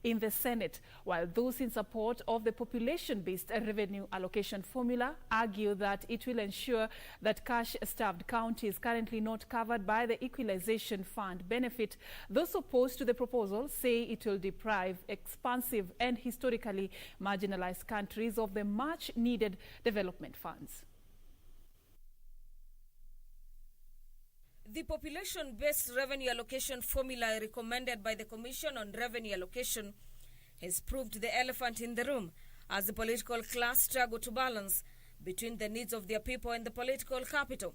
in the Senate, while those in support of the population-based revenue allocation formula argue that it will ensure that cash-starved counties currently not covered by the Equalization Fund benefit. Those opposed to the proposal say it will deprive expansive and historically marginalized countries of the much-needed development funds. The population-based revenue allocation formula recommended by the Commission on Revenue Allocation has proved the elephant in the room as the political class struggle to balance between the needs of their people and the political capital.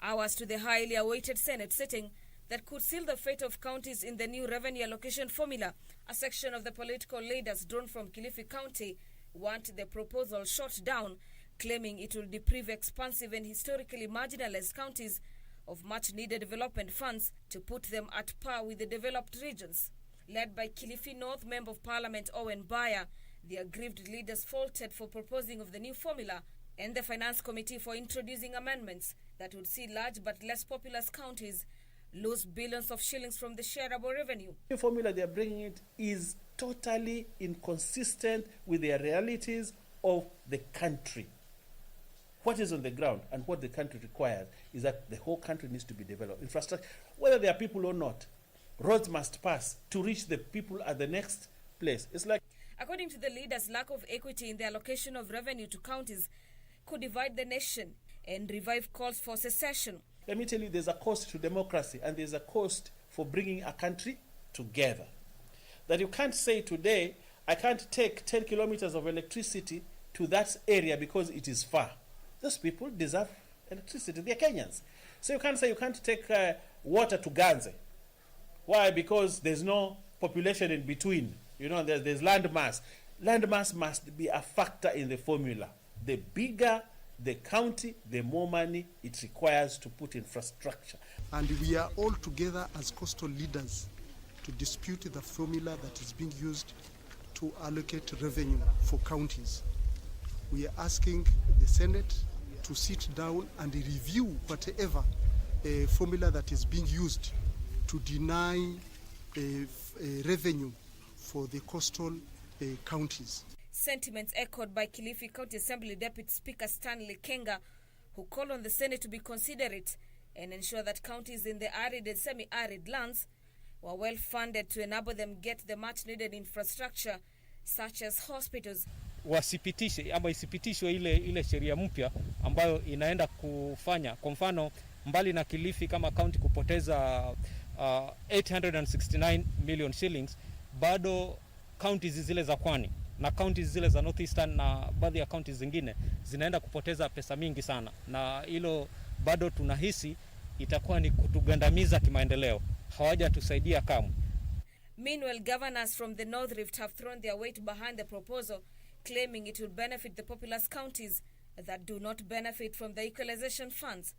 Hours to the highly awaited Senate sitting that could seal the fate of counties in the new revenue allocation formula, a section of the political leaders drawn from Kilifi County want the proposal shot down, claiming it will deprive expansive and historically marginalized counties of much-needed development funds to put them at par with the developed regions. Led by Kilifi North Member of Parliament Owen Baya, the aggrieved leaders faulted for proposing of the new formula and the Finance Committee for introducing amendments that would see large but less populous counties lose billions of shillings from the shareable revenue. The formula they are bringing it is totally inconsistent with the realities of the country. What is on the ground and what the country requires is that the whole country needs to be developed. Infrastructure, whether there are people or not, roads must pass to reach the people at the next place. It's like, according to the leaders, lack of equity in the allocation of revenue to counties could divide the nation and revive calls for secession. Let me tell you, there's a cost to democracy and there's a cost for bringing a country together. That you can't say today, I can't take 10 kilometers of electricity to that area because it is far. Those people deserve electricity. They're Kenyans. So you can't say you can't take water to Ganze. Why? Because there's no population in between. You know, there's land mass. Land mass must be a factor in the formula. The bigger the county, the more money it requires to put infrastructure. And we are all together as coastal leaders to dispute the formula that is being used to allocate revenue for counties. We are asking the Senate to sit down and review whatever formula that is being used to deny revenue for the coastal counties. Sentiments echoed by Kilifi County Assembly Deputy Speaker Stanley Kenga, who called on the Senate to be considerate and ensure that counties in the arid and semi-arid lands were well funded to enable them get the much-needed infrastructure such as hospitals. Wasipitishe ama isipitishwe ile sheria mpya ambayo inaenda kufanya, kwa mfano, mbali na Kilifi kama county kupoteza 869 million shillings, bado counties zile za Pwani na counties zile za Northeastern na baadhi ya counties zingine zinaenda kupoteza pesa mingi sana, na hilo bado tunahisi itakuwa ni kutugandamiza kimaendeleo. Hawajatusaidia kamwe. Meanwhile, governors from the North Rift have thrown their weight behind the proposal, claiming it will benefit the populous counties that do not benefit from the equalization funds.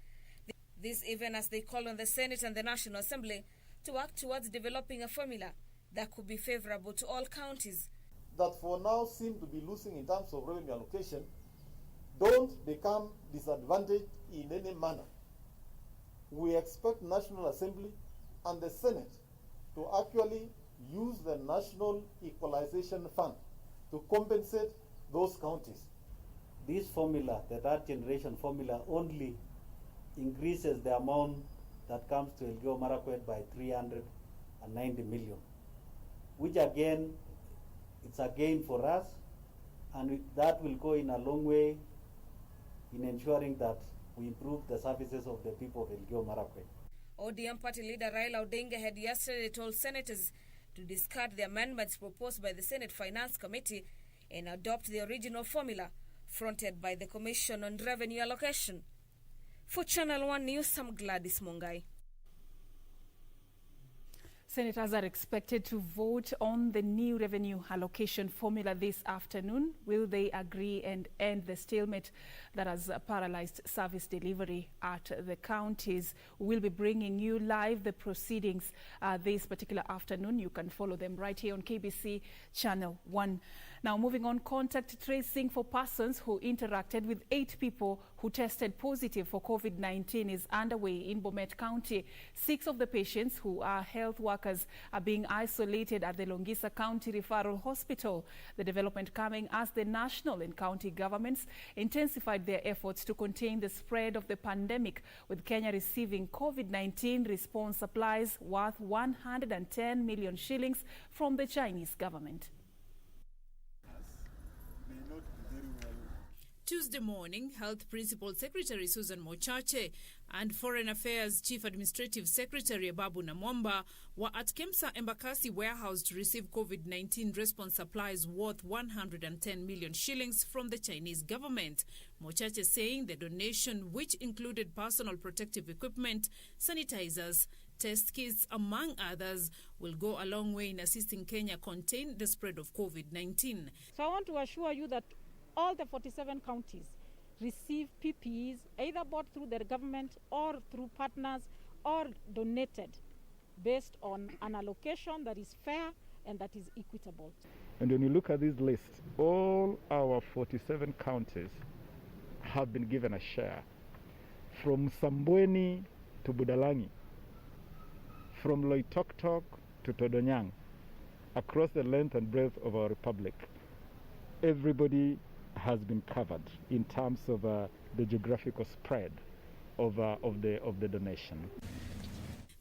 This even as they call on the Senate and the National Assembly to work towards developing a formula that could be favorable to all counties. That for now seem to be losing in terms of revenue allocation don't become disadvantaged in any manner. We expect National Assembly and the Senate to actually use the National Equalization Fund to compensate those counties. This formula, the third generation formula, only increases the amount that comes to Elgeyo Marakwet by 390 million, which again, it's a gain for us, and that will go in a long way in ensuring that we improve the services of the people of Elgeyo Marakwet. ODM party leader Raila Odinga had yesterday told senators to discard the amendments proposed by the Senate Finance Committee and adopt the original formula fronted by the Commission on Revenue Allocation. For Channel 1 News, I'm Gladys Mungai. Senators are expected to vote on the new revenue allocation formula this afternoon. Will they agree and end the stalemate that has paralyzed service delivery at the counties? We'll be bringing you live the proceedings this particular afternoon. You can follow them right here on KBC Channel 1. Now moving on, contact tracing for persons who interacted with 8 people who tested positive for COVID-19 is underway in Bomet County. 6 of the patients, who are health workers, are being isolated at the Longisa County Referral Hospital. The development coming as the national and county governments intensified their efforts to contain the spread of the pandemic, with Kenya receiving COVID-19 response supplies worth 110 million shillings from the Chinese government. Tuesday morning, Health Principal Secretary Susan Mochache and Foreign Affairs Chief Administrative Secretary Ababu Namwamba were at Kemsa Embakasi warehouse to receive COVID-19 response supplies worth 110 million shillings from the Chinese government. Mochache saying the donation, which included personal protective equipment, sanitizers, test kits, among others, will go a long way in assisting Kenya contain the spread of COVID-19. So I want to assure you that all the 47 counties receive PPEs either bought through their government or through partners or donated based on an allocation that is fair and that is equitable. And when you look at this list, all our 47 counties have been given a share, from Sambweni to Budalangi, from Loitoktok to Todonyang, across the length and breadth of our republic. Everybody has been covered in terms of the geographical spread of the donation.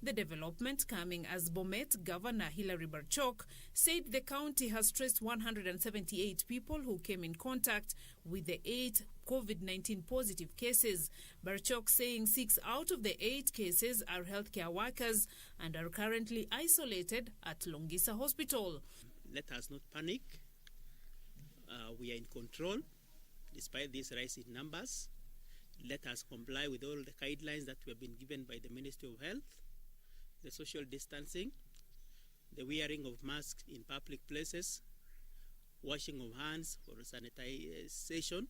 The development coming as Bomet Governor Hilary Barchok said the county has traced 178 people who came in contact with the 8 COVID-19 positive cases. Barchok saying 6 out of the 8 cases are healthcare workers and are currently isolated at Longisa Hospital. Let us not panic. We are in control despite these rising numbers. Let us comply with all the guidelines that we have been given by the Ministry of Health, the social distancing, the wearing of masks in public places, washing of hands for sanitization.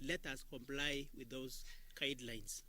Let us comply with those guidelines.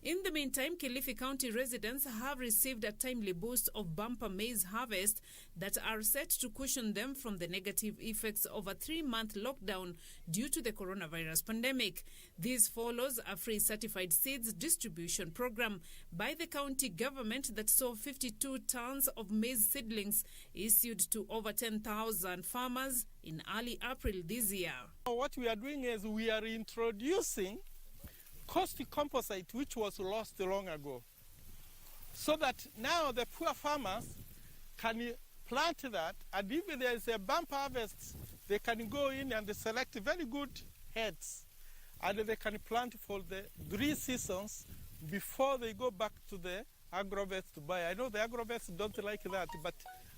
In the meantime, Kilifi County residents have received a timely boost of bumper maize harvest that are set to cushion them from the negative effects of a 3-month lockdown due to the coronavirus pandemic. This follows a free certified seeds distribution program by the county government that saw 52 tons of maize seedlings issued to over 10,000 farmers in early April this year. What we are doing is we are introducing caustic composite, which was lost long ago, so that now the poor farmers can plant that, and if there is a bumper harvest, they can go in and select very good heads, and they can plant for the 3 seasons before they go back to the agrovets to buy. I know the agrovets don't like that, but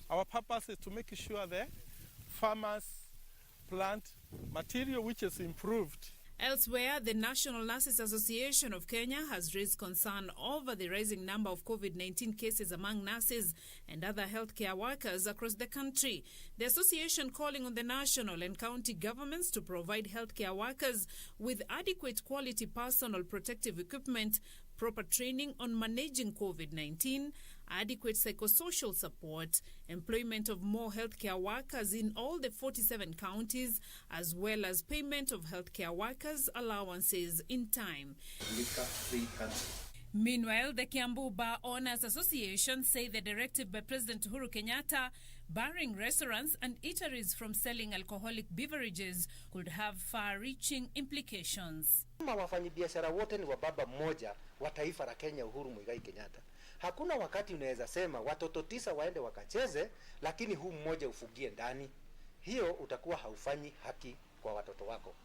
our purpose is to make sure the farmers plant material which is improved. Elsewhere, the National Nurses Association of Kenya has raised concern over the rising number of COVID-19 cases among nurses and other healthcare workers across the country. The association calling on the national and county governments to provide healthcare workers with adequate quality personal protective equipment, proper training on managing COVID-19, adequate psychosocial support, employment of more healthcare workers in all the 47 counties, as well as payment of healthcare workers' allowances in time. Meanwhile, the Kiambu Bar Owners Association say the directive by President Uhuru Kenyatta barring restaurants and eateries from selling alcoholic beverages could have far-reaching implications. Kama wafanyabiashara wote ni wa baba mmoja wa taifa la Kenya, Uhuru Muigai Kenyatta. Hakuna wakati unaweza sema watoto 9 waende wakacheze, lakini huu mmoja ufugie ndani. Hiyo utakuwa haufanyi haki kwa watoto wako.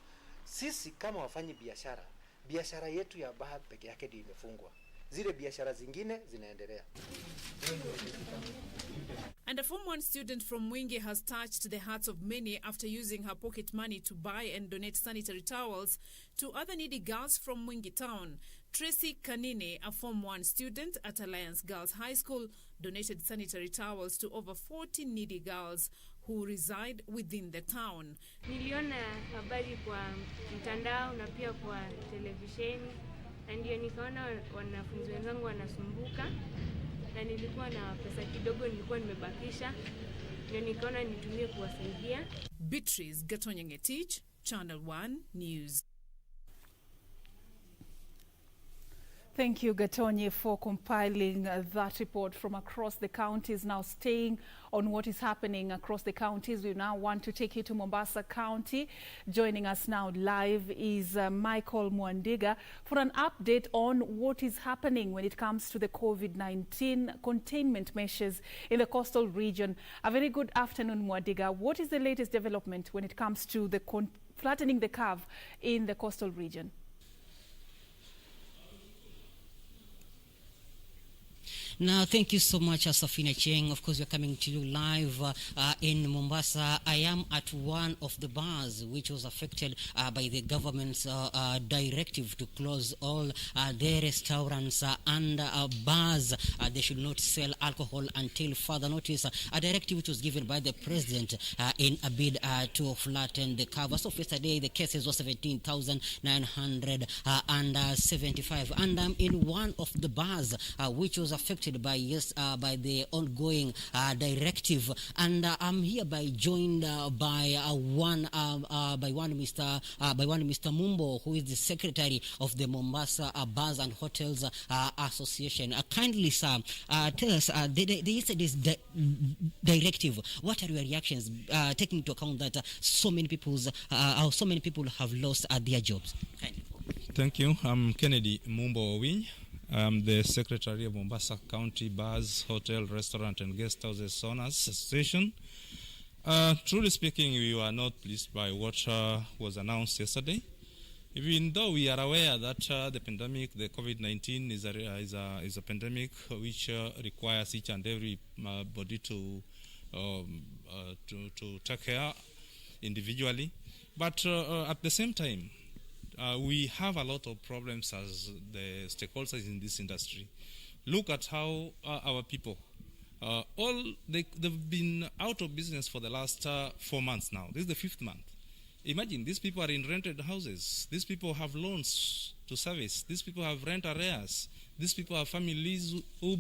Sisi kama wafanyi biashara, biashara yetu ya bar peke yake ndio imefungwa. Zile biashara zingine zinaendelea. And a Form 1 student from Mwingi has touched the hearts of many after using her pocket money to buy and donate sanitary towels to other needy girls from Mwingi town. Tracy Kanine, a Form 1 student at Alliance Girls High School, donated sanitary towels to over 40 needy girls who reside within the town. Niliona habari kwa mtandao na pia kwa televisheni, na ndio nikaona wanafunzi wenzangu wanasumbuka, na nilikuwa na pesa kidogo nilikuwa nimebakisha, ndio nikaona nitumie kuwasaidia. Beatrice Gatonyangetich, Channel 1 News. Thank you, Gatonye, for compiling that report from across the counties. Now staying on what is happening across the counties, we now want to take you to Mombasa County. Joining us now live is Michael Mwandiga for an update on what is happening when it comes to the COVID-19 containment measures in the coastal region. A very good afternoon, Mwandiga. What is the latest development when it comes to the flattening the curve in the coastal region? Now, thank you so much, Serfine Achieng. Of course, we're coming to you live in Mombasa. I am at one of the bars which was affected by the government's directive to close all their restaurants and bars. They should not sell alcohol until further notice. A directive which was given by the president in a bid to flatten the curve. As of yesterday, the cases were 17,975. And I'm in one of the bars which was affected by the ongoing directive, and I'm hereby joined by one Mr. Mumbo, who is the secretary of the Mombasa Bars and Hotels Association. Kindly, sir, tell us yesterday's directive. What are your reactions, taking into account that so many people have lost their jobs? Thank you. I'm Kennedy Mumbo Owiny. I'm the Secretary of Mombasa County Bars, Hotel, Restaurant and Guest Houses Owners Association. Truly speaking, we were not pleased by what was announced yesterday. Even though we are aware that the pandemic, the COVID-19 is a pandemic which requires each and every body to take care individually. But at the same time, we have a lot of problems as the stakeholders in this industry. Look at how our people, they've been out of business for the last 4 months now. This is the 5th month. Imagine, these people are in rented houses. These people have loans to service. These people have rent arrears. These people have families who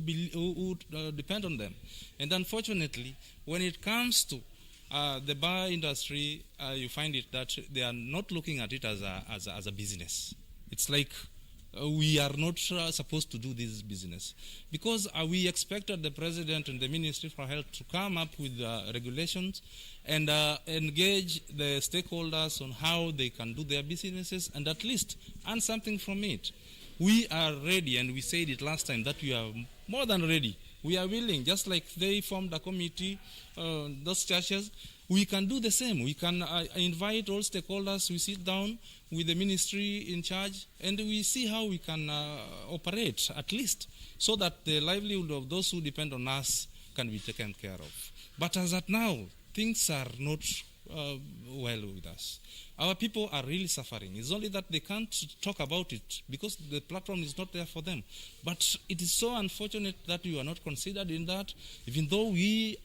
depend on them. And unfortunately, when it comes to the bar industry, you find it that they are not looking at it as a business. It's like we are not supposed to do this business, because we expected the president and the Ministry for Health to come up with regulations and engage the stakeholders on how they can do their businesses and at least earn something from it. We are ready, and we said it last time that we are more than ready. We are willing, just like they formed a committee, those churches, we can do the same. We can invite all stakeholders, we sit down with the ministry in charge, and we see how we can operate, at least, so that the livelihood of those who depend on us can be taken care of. But as at now, things are not well with us. Our people are really suffering. It's only that they can't talk about it because the platform is not there for them. But it is so unfortunate that we are not considered in that, even though we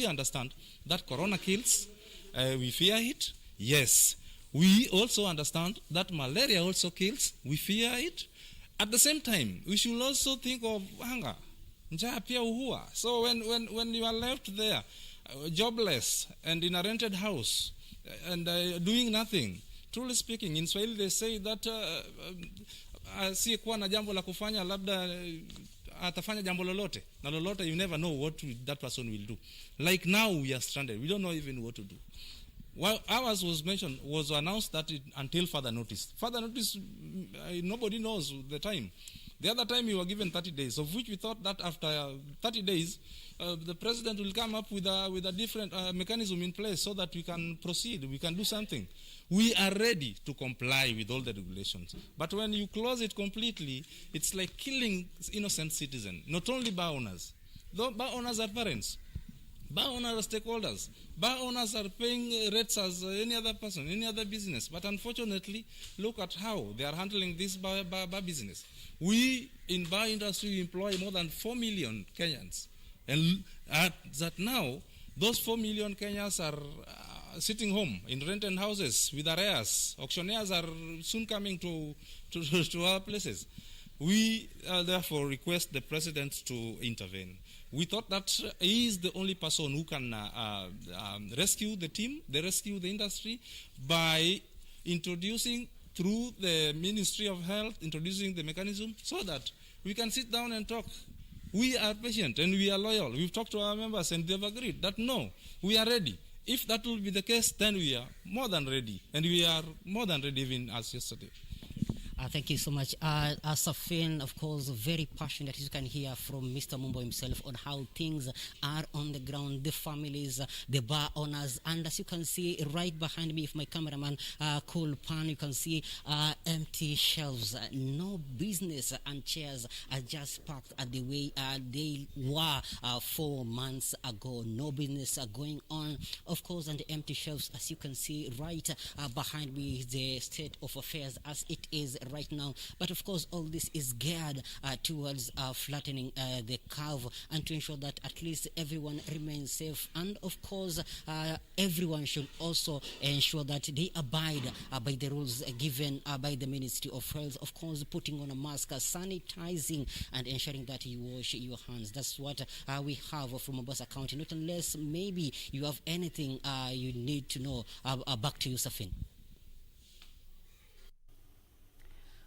understand that corona kills. We fear it. Yes. We also understand that malaria also kills. We fear it. At the same time, we should also think of hunger. Njaa pia uhua. So when you are left there, jobless and in a rented house and doing nothing, truly speaking, in Swahili they say that asiyekuwa na jambo la kufanya labda atafanya jambo lolote, na lolote, you never know what that person will do. Like now we are stranded, we don't know even what to do. Well, ours was announced that until further notice. Further notice, nobody knows the time. The other time we were given 30 days, of which we thought that after 30 days, the president will come up with a different mechanism in place so that we can proceed, we can do something. We are ready to comply with all the regulations. But when you close it completely, it's like killing innocent citizens, not only bar owners. Though bar owners are parents. Bar owners are stakeholders. Bar owners are paying rates as any other person, any other business. But unfortunately, look at how they are handling this bar business. We, in bar industry, employ more than 4 million Kenyans. And at that now, those 4 million Kenyans are sitting home in rented houses with arrears. Auctioneers are soon coming to our places. We therefore request the president to intervene. We thought that he is the only person who can rescue the team, rescue the industry by introducing through the Ministry of Health, introducing the mechanism so that we can sit down and talk. We are patient and we are loyal. We've talked to our members and they've agreed that no, we are ready. If that will be the case, then we are more than ready. And we are more than ready even as yesterday. Thank you so much. Serfine, of course, very passionate, as you can hear from Mr. Mumbo himself, on how things are on the ground, the families, the bar owners. And as you can see right behind me, if my cameraman cool pan, you can see empty shelves. No business and chairs are just parked at the way they were 4 months ago. No business going on, of course, and the empty shelves, as you can see right behind me, is the state of affairs as it is right now. But of course, all this is geared towards flattening the curve and to ensure that at least everyone remains safe. And of course, everyone should also ensure that they abide by the rules given by the Ministry of Health. Of course, putting on a mask, sanitizing, and ensuring that you wash your hands. That's what we have from Mombasa County. Not unless maybe you have anything you need to know. Back to you, Serfine.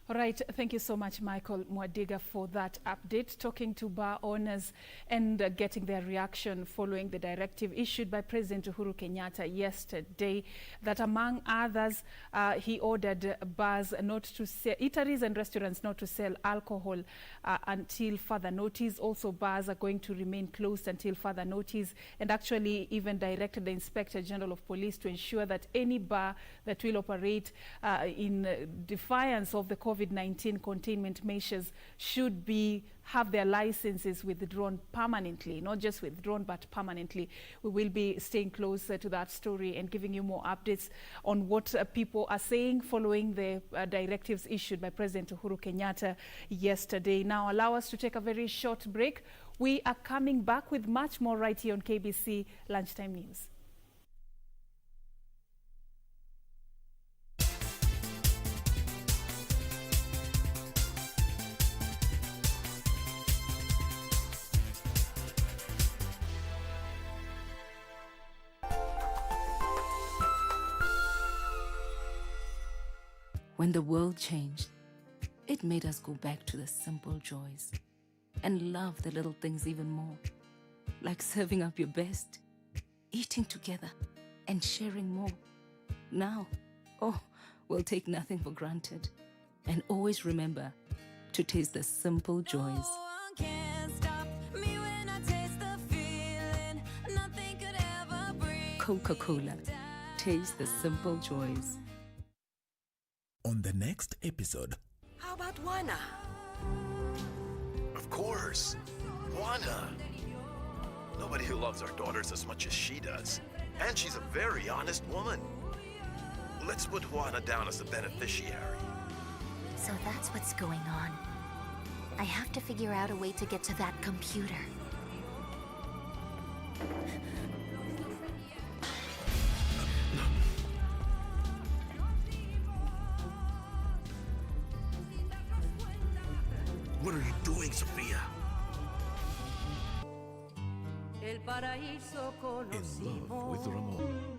All right, thank you so much, Michael Mwadiga, for that update. Talking to bar owners and getting their reaction following the directive issued by President Uhuru Kenyatta yesterday that, among others, he ordered bars not to sell, eateries and restaurants not to sell alcohol until further notice. Also, bars are going to remain closed until further notice, and actually even directed the Inspector General of Police to ensure that any bar that will operate in defiance of the COVID-19 containment measures should have their licenses withdrawn permanently, not just withdrawn but permanently. We will be staying closer to that story and giving you more updates on what people are saying following the directives issued by President Uhuru Kenyatta yesterday. Now allow us to take a very short break. We are coming back with much more right here on KBC Lunchtime News. When the world changed, it made us go back to the simple joys and love the little things even more, like serving up your best, eating together, and sharing more. Now, we'll take nothing for granted and always remember to taste the simple joys. Coca-Cola. Taste the simple joys. On the next episode. How about Juana? Of course. Juana. Nobody who loves our daughters as much as she does. And she's a very honest woman. Let's put Juana down as the beneficiary. So that's what's going on. I have to figure out a way to get to that computer. What are you doing, Sophia? El paraíso In love with Ramon.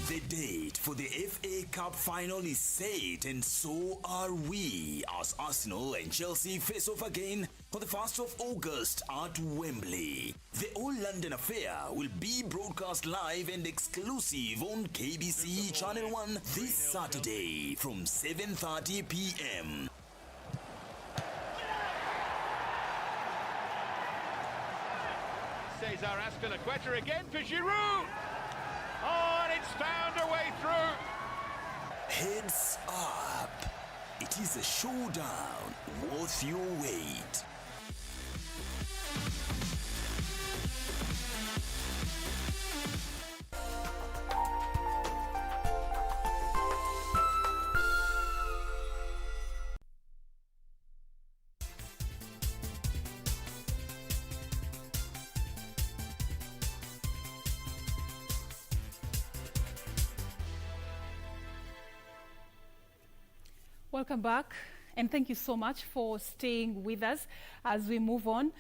The date for the FA Cup final is set, and so are we, as Arsenal and Chelsea face off again on the 1st of August at Wembley. The All-London affair will be broadcast live and exclusive on KBC Channel 1 this Saturday from 7:30 p.m. Cesar Azpilicueta again for Giroud. Oh, and it's found a way through. Heads up. It is a showdown worth your wait. Welcome back. And thank you so much for staying with us as we move on,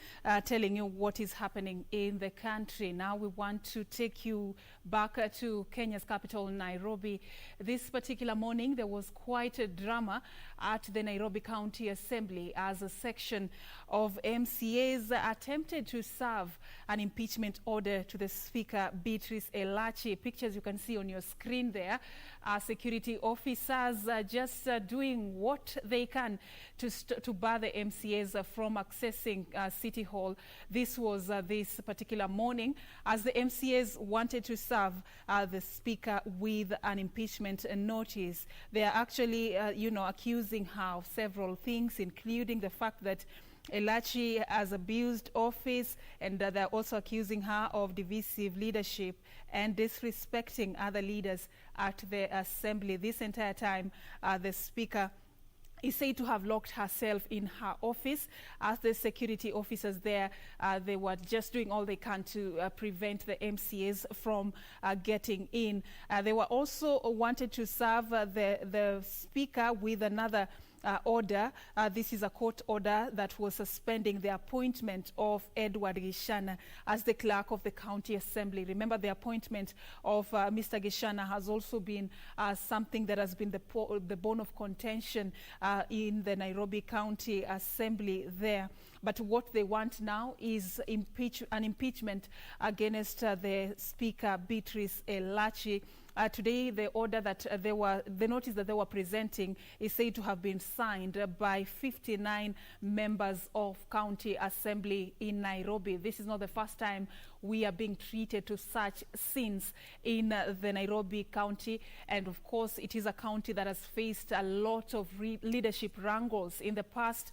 telling you what is happening in the country. Now we want to take you back to Kenya's capital, Nairobi. This particular morning, there was quite a drama at the Nairobi County Assembly as a section of MCAs attempted to serve an impeachment order to the Speaker, Beatrice Elachi. Pictures you can see on your screen there. Security officers just doing what they can to bar the MCAs from accessing City Hall. This was this particular morning as the MCAs wanted to serve the Speaker with an impeachment notice. They are actually, accusing her of several things, including the fact that Elachi has abused office, and they're also accusing her of divisive leadership and disrespecting other leaders at the assembly. This entire time, the Speaker is said to have locked herself in her office. As the security officers there, they were just doing all they can to prevent the MCAs from getting in. They were also wanted to serve the Speaker with another order. This is a court order that was suspending the appointment of Edward Gishana as the clerk of the county assembly. Remember, the appointment of Mr. Gishana has also been something that has been the bone of contention in the Nairobi County Assembly there. But what they want now is an impeachment against the Speaker, Beatrice Elachi. Today, the order that the notice that they were presenting is said to have been signed by 59 members of County Assembly in Nairobi. This is not the first time we are being treated to such scenes in the Nairobi County. And of course, it is a county that has faced a lot of leadership wrangles in the past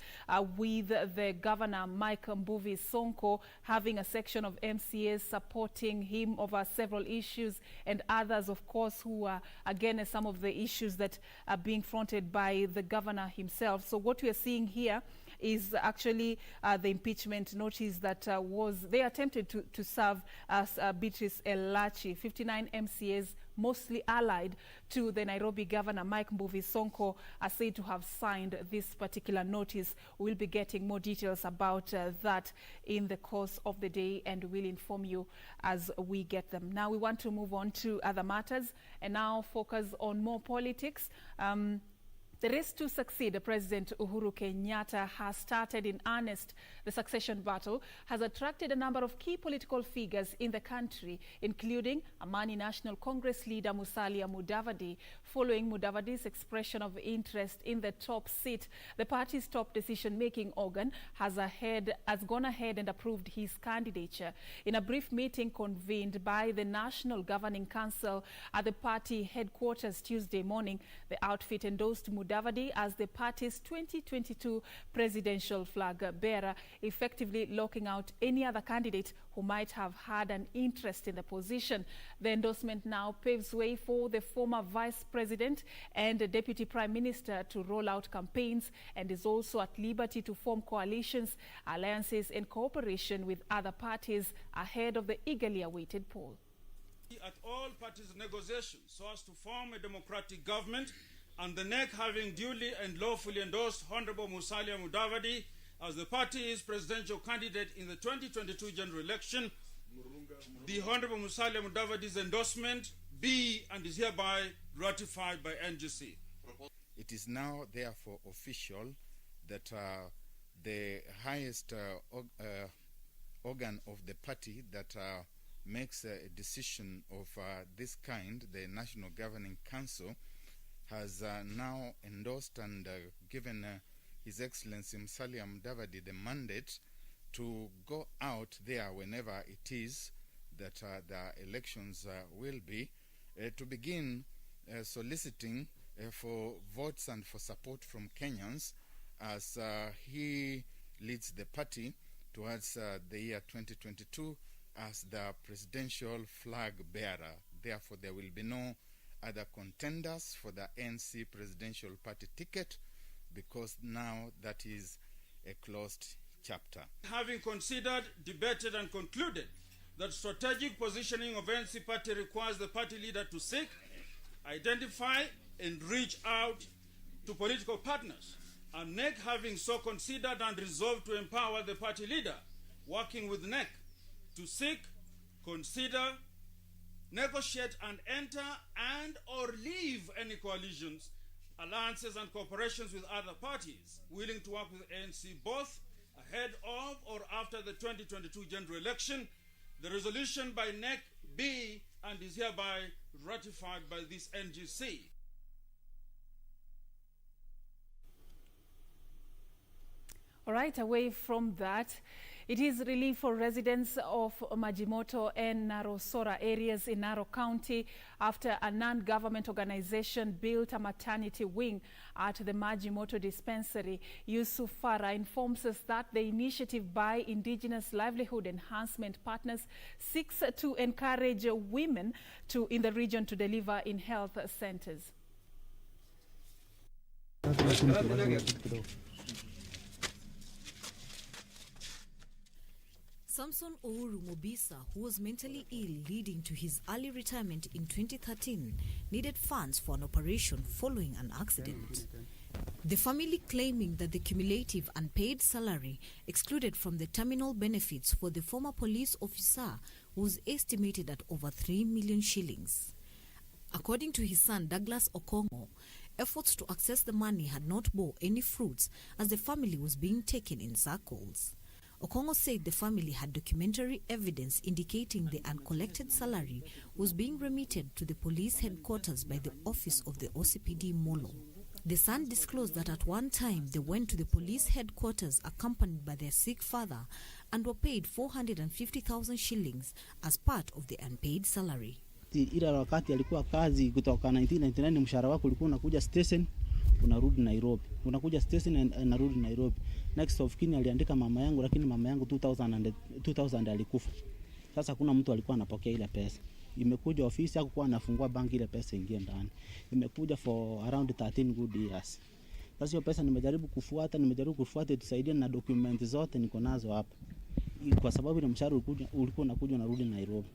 with the governor, Mike Mbuvi Sonko, having a section of MCAs supporting him over several issues, and others, of course, who are against some of the issues that are being fronted by the governor himself. So what we are seeing here is actually the impeachment notice that they attempted to serve as Beatrice Elachi. 59 MCAs, mostly allied to the Nairobi governor, Mike Mbuvi Sonko, are said to have signed this particular notice. We'll be getting more details about that in the course of the day, and we'll inform you as we get them. Now we want to move on to other matters and now focus on more politics. The race to succeed President Uhuru Kenyatta has started in earnest. The succession battle has attracted a number of key political figures in the country, including Amani National Congress leader Musalia Mudavadi. Following Mudavadi's expression of interest in the top seat, the party's top decision-making organ has gone ahead and approved his candidature. In a brief meeting convened by the National Governing Council at the party headquarters Tuesday morning, the outfit endorsed Mudavadi as the party's 2022 presidential flag bearer, effectively locking out any other candidate who might have had an interest in the position. The endorsement now paves way for the former vice president and the deputy prime minister to roll out campaigns, and is also at liberty to form coalitions, alliances and cooperation with other parties ahead of the eagerly awaited poll. At all parties' negotiations so as to form a democratic government, and the NEC having duly and lawfully endorsed Honorable Musalia Mudavadi as the party's presidential candidate in the 2022 general election, the Honorable Musalia Mudavadi's endorsement be and is hereby ratified by NGC. It is now therefore official that the highest organ of the party that makes a decision of this kind, the National Governing Council, has now endorsed and given His Excellency Musalia Mudavadi the mandate to go out there whenever it is that the elections will be, to begin soliciting for votes and for support from Kenyans as he leads the party towards the year 2022 as the presidential flag bearer. Therefore, there will be no other contenders for the ANC presidential party ticket, because now that is a closed chapter. Having considered, debated and concluded that strategic positioning of ANC party requires the party leader to seek, identify and reach out to political partners and NEC having so considered and resolved to empower the party leader, working with NEC to seek, consider, negotiate and enter and or leave any coalitions, alliances and cooperations with other parties willing to work with ANC both ahead of or after the 2022 general election. The resolution by NEC be and is hereby ratified by this NGC. All right, away from that, it is relief for residents of Majimoto and Narosora areas in Narok County after a non-government organization built a maternity wing at the Majimoto dispensary. Yusuf Farah informs us that the initiative by Indigenous Livelihood Enhancement Partners seeks to encourage women in the region to deliver in health centers. Samson Uhuru Mobisa, who was mentally ill leading to his early retirement in 2013, needed funds for an operation following an accident. The family claiming that the cumulative unpaid salary excluded from the terminal benefits for the former police officer was estimated at over 3 million shillings. According to his son Douglas Okongo, efforts to access the money had not bore any fruits as the family was being taken in circles. Okongo said the family had documentary evidence indicating the uncollected salary was being remitted to the police headquarters by the office of the OCPD Molo. The son disclosed that at one time they went to the police headquarters accompanied by their sick father and were paid 450,000 shillings as part of the unpaid salary. Ila wakati alikuwa kazi kutoka 1999 mshahara wako ulikuwa unakuja station unarudi Nairobi. Unakuja station na narudi Nairobi. Next of kin aliandika mama yangu, lakini mama yangu 2000 alikufa. Sasa hakuna mtu alikuwa anapokea ile pesa. Imekuja ofisi yako kwa anafungua banki ile pesa ingie ndani. Imekuja for around 13 good years. Sasa hiyo pesa nimejaribu kufuata tusaidie na document zote niko nazo hapa. Kwa sababu ile mshahara ulikuwa unakuja unarudi Nairobi.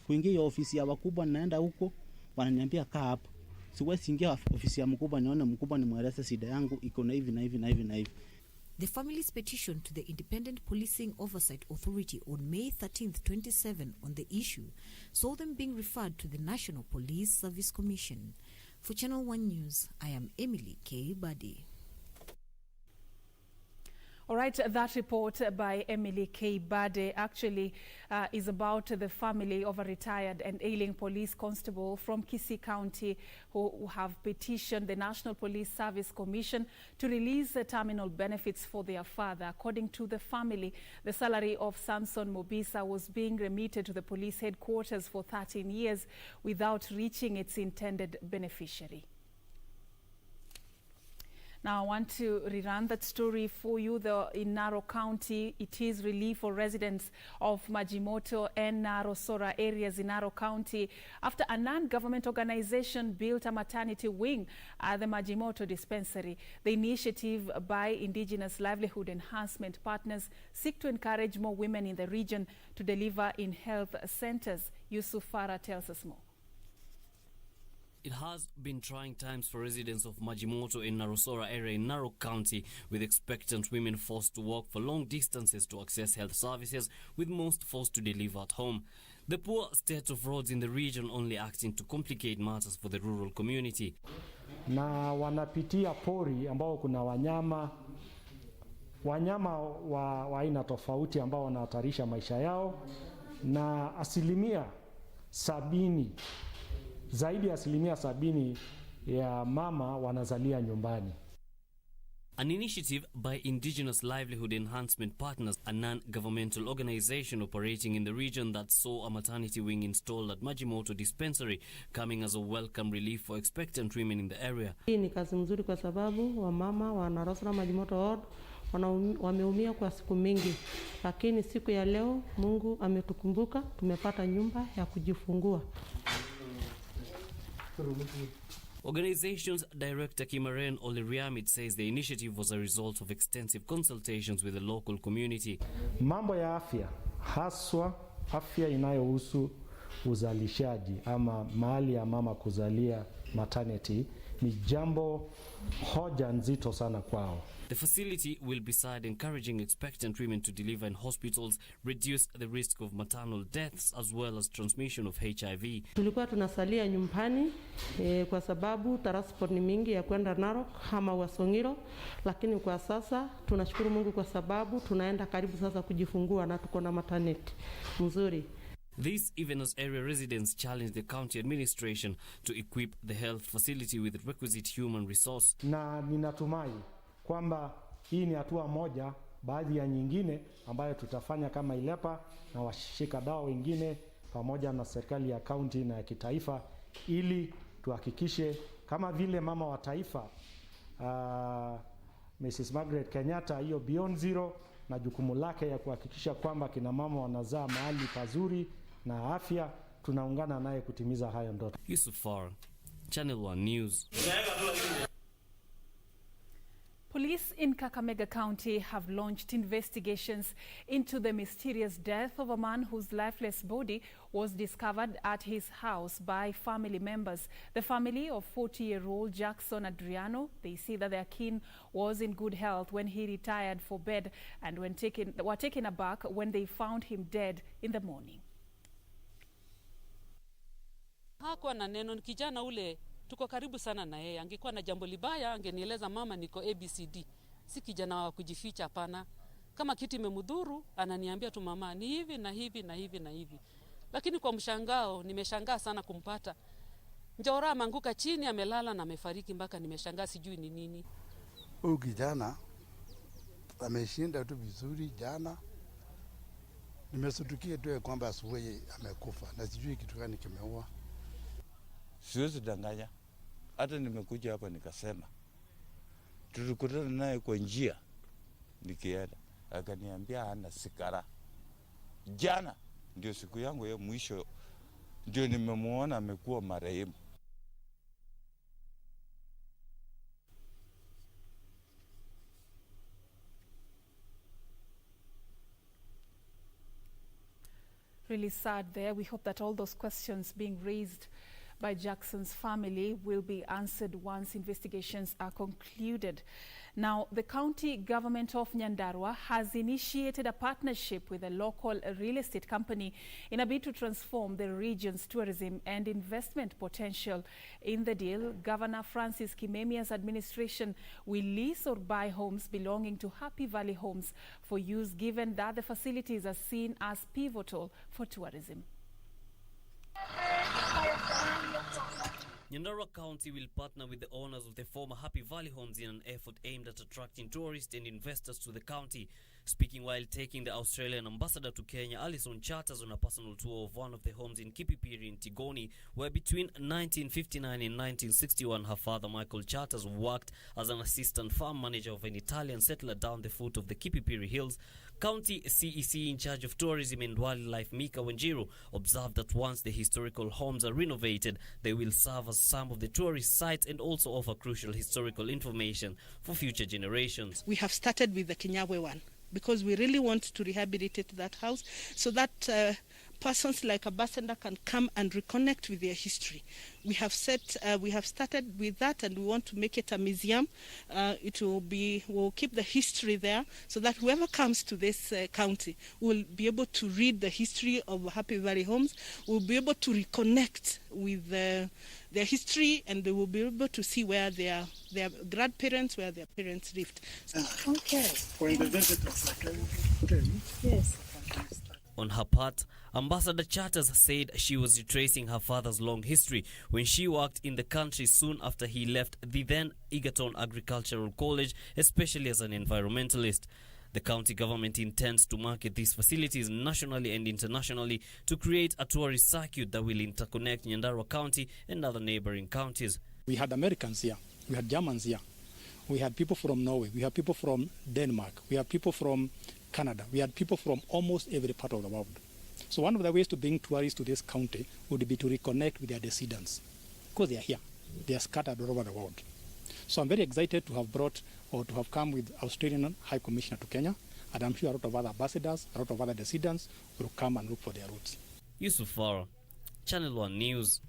Kuingia ofisi ya wakubwa naenda huko wananiambia kaa hapa. Siwezi ingia ofisi ya mkubwa nione mkubwa nimweleze shida yangu iko na hivi na hivi na hivi na hivi. The family's petition to the Independent Policing Oversight Authority on May 13th, 27 on the issue saw them being referred to the National Police Service Commission. For Channel 1 News, I am Emily K. Badi. All right, that report by Emily K. Bade actually is about the family of a retired and ailing police constable from Kisii County who have petitioned the National Police Service Commission to release the terminal benefits for their father. According to the family, the salary of Samson Mobisa was being remitted to the police headquarters for 13 years without reaching its intended beneficiary. Now, I want to rerun that story for you. In Narok County, it is relief for residents of Majimoto and Narosora areas in Narok County after a non-government organization built a maternity wing at the Majimoto dispensary. The initiative by Indigenous Livelihood Enhancement Partners seek to encourage more women in the region to deliver in health centers. Yusuf Farah tells us more. It has been trying times for residents of Majimoto in Narosora area in Narok County, with expectant women forced to walk for long distances to access health services, with most forced to deliver at home. The poor state of roads in the region only acting to complicate matters for the rural community. Na wanapitia pori ambao kuna wanyama wa aina tofauti ambao wanahatarisha maisha yao, na zaidi ya 70% ya mama wanazalia nyumbani. An initiative by Indigenous Livelihood Enhancement Partners, a non-governmental organization operating in the region that saw a maternity wing installed at Majimoto dispensary, coming as a welcome relief for expectant women in the area. Hii ni kazi nzuri kwa sababu wamama wa Narosora Majimoto ward wameumia kwa siku mingi, lakini siku ya leo Mungu ametukumbuka, tumepata nyumba ya kujifungua. Organization's director Kimaren Oliriamit says the initiative was a result of extensive consultations with the local community. Mambo ya afya, haswa afya inayohusu uzalishaji ama mahali ya mama kuzalia maternity, ni jambo hoja nzito sana kwao. The facility will, beside encouraging expectant women to deliver in hospitals, reduce the risk of maternal deaths as well as transmission of HIV. Tulikuwa tunasalia nyumbani kwa sababu transport ni mingi ya kwenda Narok ama Wasongiro, lakini kwa sasa tunashukuru Mungu kwa sababu tunaenda karibu sasa kujifungua na tuko na maternity mzuri. This even as area residents challenge the county administration to equip the health facility with requisite human resource. Na ninatumai kwamba hii ni hatua moja baadhi ya nyingine ambayo tutafanya kama ILEPA na washika dawa wengine pamoja na serikali ya kaunti na ya kitaifa, ili tuhakikishe kama vile mama wa taifa Mrs. Margaret Kenyatta, hiyo Beyond Zero na jukumu lake ya kuhakikisha kwamba kina mama wanazaa mahali pazuri na afya, tunaungana naye kutimiza hayo ndoto. Yusuf Farah, Channel 1 News. Police in Kakamega County have launched investigations into the mysterious death of a man whose lifeless body was discovered at his house by family members. The family of 40-year-old Jackson Adriano, they say that their kin was in good health when he retired for bed and were taken aback when they found him dead in the morning. Hakuwa na neno, kijana ule tuko karibu sana na yeye. Angekuwa na jambo libaya angenieleza, mama niko ABCD. Si kijana wa kujificha, hapana. Kama kitu imemdhuru ananiambia tu, mama ni hivi na hivi na hivi na hivi. Lakini kwa mshangao, nimeshangaa sana kumpata. Njora ameanguka chini, amelala na amefariki, mpaka nimeshangaa sijui ni nini. Huyu kijana ameshinda tu vizuri jana. Nimesutukia tu kwamba asubuhi amekufa na sijui kitu gani kimeua. Siwezi danganya. Hata nimekuja hapa nikasema. Tulikutana naye kwa njia nikienda. Akaniambia hana sigara. Jana ndio siku yangu ya mwisho, ndio nimemuona amekuwa marehemu. Really sad there. We hope that all those questions being raised by Jackson's family will be answered once investigations are concluded. Now, the county government of Nyandarua has initiated a partnership with a local real estate company in a bid to transform the region's tourism and investment potential. In the deal, Governor Francis Kimemia's administration will lease or buy homes belonging to Happy Valley Homes for use, given that the facilities are seen as pivotal for tourism. Nyandarua County will partner with the owners of the former Happy Valley Homes in an effort aimed at attracting tourists and investors to the county. Speaking while taking the Australian ambassador to Kenya, Alison Charters, on a personal tour of one of the homes in Kipipiri in Tigoni, where between 1959 and 1961 her father Michael Charters worked as an assistant farm manager of an Italian settler down the foot of the Kipipiri Hills. County CEC in charge of tourism and wildlife Mika Wanjiru observed that once the historical homes are renovated, they will serve as some of the tourist sites and also offer crucial historical information for future generations. We have started with the Kinyawe one because we really want to rehabilitate that house so that persons like Ambassador can come and reconnect with their history. We have started with that, and we want to make it a museum. We'll keep the history there so that whoever comes to this county will be able to read the history of Happy Valley Homes, will be able to reconnect with their history, and they will be able to see where their grandparents, where their parents lived. Okay. For the visitors. Okay. Yes. On her part, Ambassador Charters said she was retracing her father's long history when she worked in the country soon after he left the then Egerton Agricultural College, especially as an environmentalist. The county government intends to market these facilities nationally and internationally to create a tourist circuit that will interconnect Nyandarua County and other neighboring counties. We had Americans here, we had Germans here, we had people from Norway, we had people from Denmark, we had people from Canada, we had people from almost every part of the world. So one of the ways to bring tourists to this county would be to reconnect with their descendants, because they are here, they are scattered all over the world. So I'm very excited to have come with Australian High Commissioner to Kenya, and I'm sure a lot of other ambassadors, a lot of other descendants will come and look for their roots. Yusuf Farah, Channel 1 News.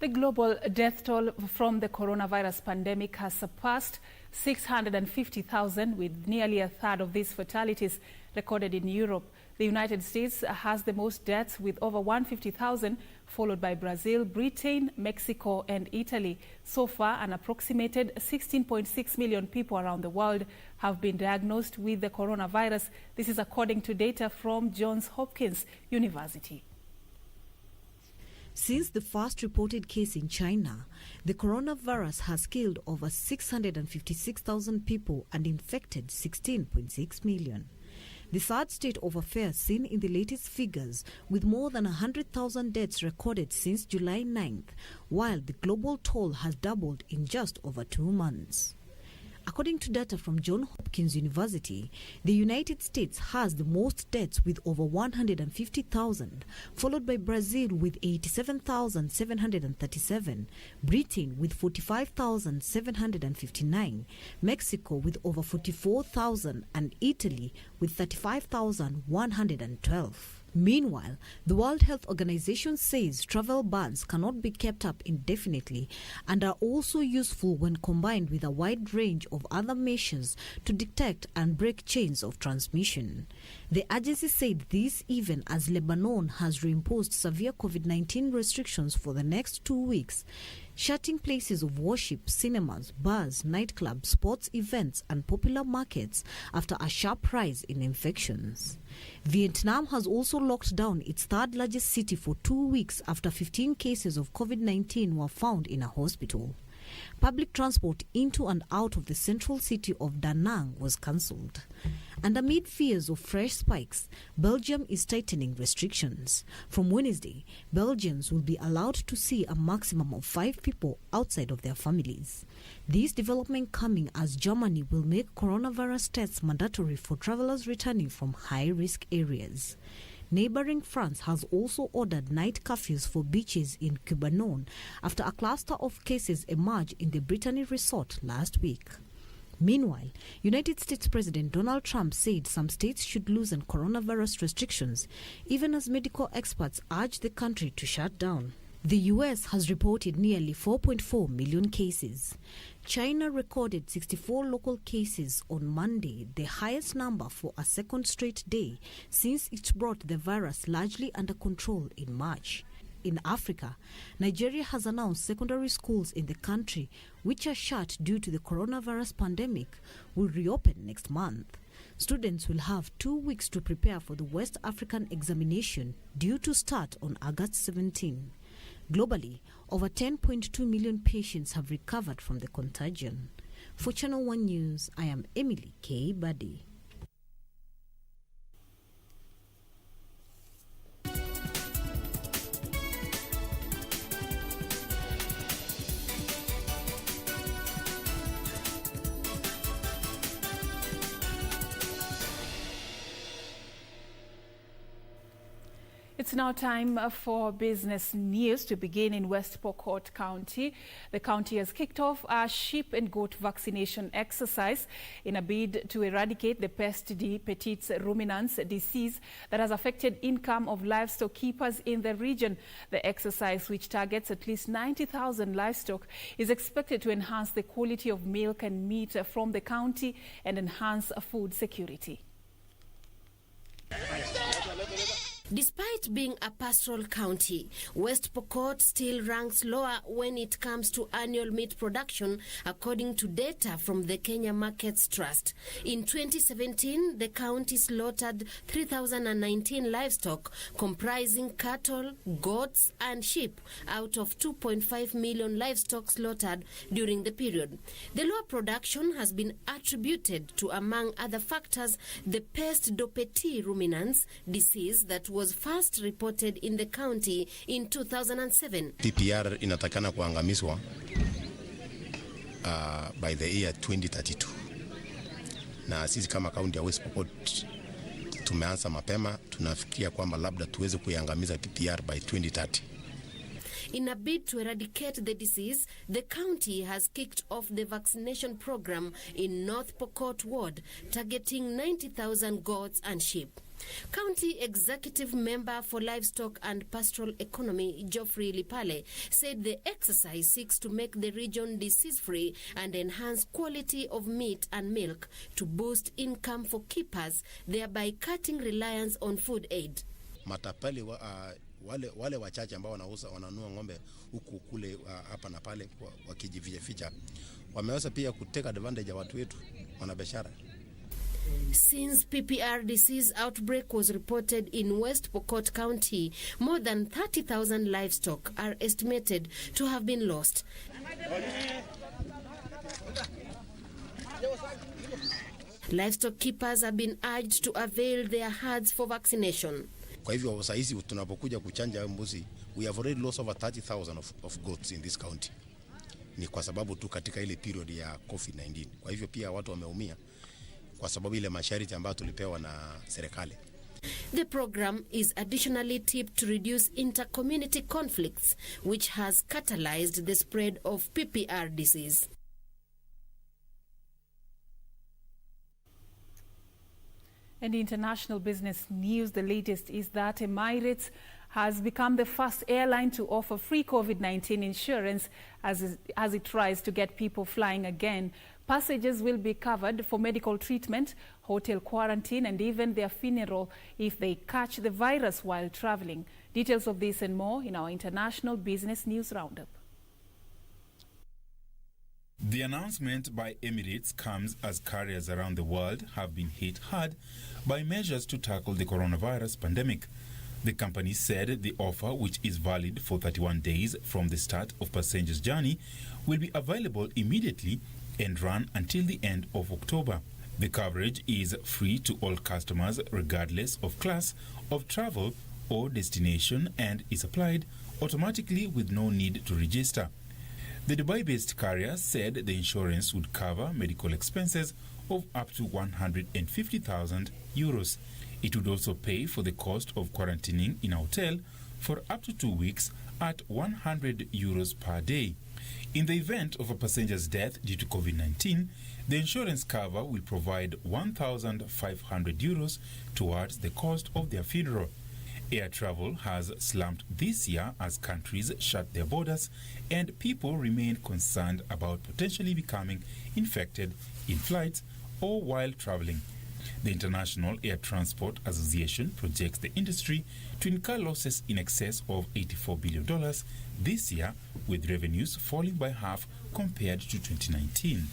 The global death toll from the coronavirus pandemic has surpassed 650,000, with nearly a third of these fatalities recorded in Europe. The United States has the most deaths with over 150,000, followed by Brazil, Britain, Mexico, and Italy. So far, an approximated 16.6 million people around the world have been diagnosed with the coronavirus. This is according to data from Johns Hopkins University. Since the first reported case in China, the coronavirus has killed over 656,000 people and infected 16.6 million. The third state of affairs seen in the latest figures, with more than 100,000 deaths recorded since July 9th, while the global toll has doubled in just over 2 months. According to data from Johns Hopkins University, the United States has the most deaths with over 150,000, followed by Brazil with 87,737, Britain with 45,759, Mexico with over 44,000, and Italy with 35,112. Meanwhile, the World Health Organization says travel bans cannot be kept up indefinitely and are also useful when combined with a wide range of other measures to detect and break chains of transmission. The agency said this even as Lebanon has reimposed severe COVID-19 restrictions for the next 2 weeks, shutting places of worship, cinemas, bars, nightclubs, sports events, and popular markets after a sharp rise in infections. Vietnam has also locked down its third largest city for 2 weeks after 15 cases of COVID-19 were found in a hospital. Public transport into and out of the central city of Da Nang was cancelled. And amid fears of fresh spikes, Belgium is tightening restrictions. From Wednesday, Belgians will be allowed to see a maximum of 5 people outside of their families. This development coming as Germany will make coronavirus tests mandatory for travelers returning from high-risk areas. Neighboring France has also ordered night curfews for beaches in Cubanon after a cluster of cases emerged in the Brittany resort last week. Meanwhile, United States President Donald Trump said some states should loosen coronavirus restrictions, even as medical experts urge the country to shut down. The U.S. has reported nearly 4.4 million cases. China recorded 64 local cases on Monday, the highest number for a second straight day since it brought the virus largely under control in March. In Africa, Nigeria has announced secondary schools in the country, which are shut due to the coronavirus pandemic, will reopen next month. Students will have 2 weeks to prepare for the West African examination due to start on August 17. Globally, over 10.2 million patients have recovered from the contagion. For Channel 1 News, I am Emily K. Buddy. It's now time for business news, to begin in West Pokot County. The county has kicked off a sheep and goat vaccination exercise in a bid to eradicate the peste des petites ruminants disease that has affected income of livestock keepers in the region. The exercise, which targets at least 90,000 livestock, is expected to enhance the quality of milk and meat from the county and enhance food security. Despite being a pastoral county, West Pokot still ranks lower when it comes to annual meat production, according to data from the Kenya Markets Trust. In 2017, the county slaughtered 3,019 livestock, comprising cattle, goats, and sheep, out of 2.5 million livestock slaughtered during the period. The lower production has been attributed to, among other factors, the peste des petites ruminants disease that was first reported in the county in 2007. PPR inatakana kuangamizwa by the year 2032. Na sisi kama kaunti ya West Pokot tumeanza mapema, tunafikiria kwamba labda tuweze kuiangamiza PPR by 2030. In a bid to eradicate the disease, the county has kicked off the vaccination program in North Pokot Ward, targeting 90,000 goats and sheep. County Executive Member for Livestock and Pastoral Economy, Geoffrey Lipale, said the exercise seeks to make the region disease-free and enhance quality of meat and milk to boost income for keepers, thereby cutting reliance on food aid. Matapeli wale wachache ambao wananunua ng'ombe huku kule hapa na pale wakijificha wameweza pia kuteka advantage ya watu wetu wanabiashara. Since PPR disease outbreak was reported in West Pokot County, more than 30,000 livestock are estimated to have been lost. Livestock keepers have been urged to avail their herds for vaccination. Kwa hivyo sasa hizi tunapokuja kuchanja mbuzi, we have already lost over 30,000 of goats in this county. Ni kwa sababu tu katika ile period ya COVID-19. Kwa hivyo pia watu wameumia kwa sababu ile masharti ambayo tulipewa na serikali. The program is additionally tipped to reduce inter-community conflicts, which has catalyzed the spread of PPR disease. And international business news, the latest is that Emirates has become the first airline to offer free COVID-19 insurance as it tries to get people flying again. Passengers will be covered for medical treatment, hotel quarantine, and even their funeral if they catch the virus while traveling. Details of this and more in our international business news roundup. The announcement by Emirates comes as carriers around the world have been hit hard by measures to tackle the coronavirus pandemic. The company said the offer, which is valid for 31 days from the start of passengers' journey, will be available immediately and run until the end of October. The coverage is free to all customers regardless of class of travel or destination and is applied automatically with no need to register. The Dubai-based carrier said the insurance would cover medical expenses of up to 150,000 euros. It would also pay for the cost of quarantining in a hotel for up to 2 weeks at 100 euros per day. In the event of a passenger's death due to COVID-19, the insurance cover will provide 1,500 euros towards the cost of their funeral. Air travel has slumped this year as countries shut their borders and people remain concerned about potentially becoming infected in flights or while traveling. The International Air Transport Association projects the industry to incur losses in excess of $84 billion this year, with revenues falling by half compared to 2019.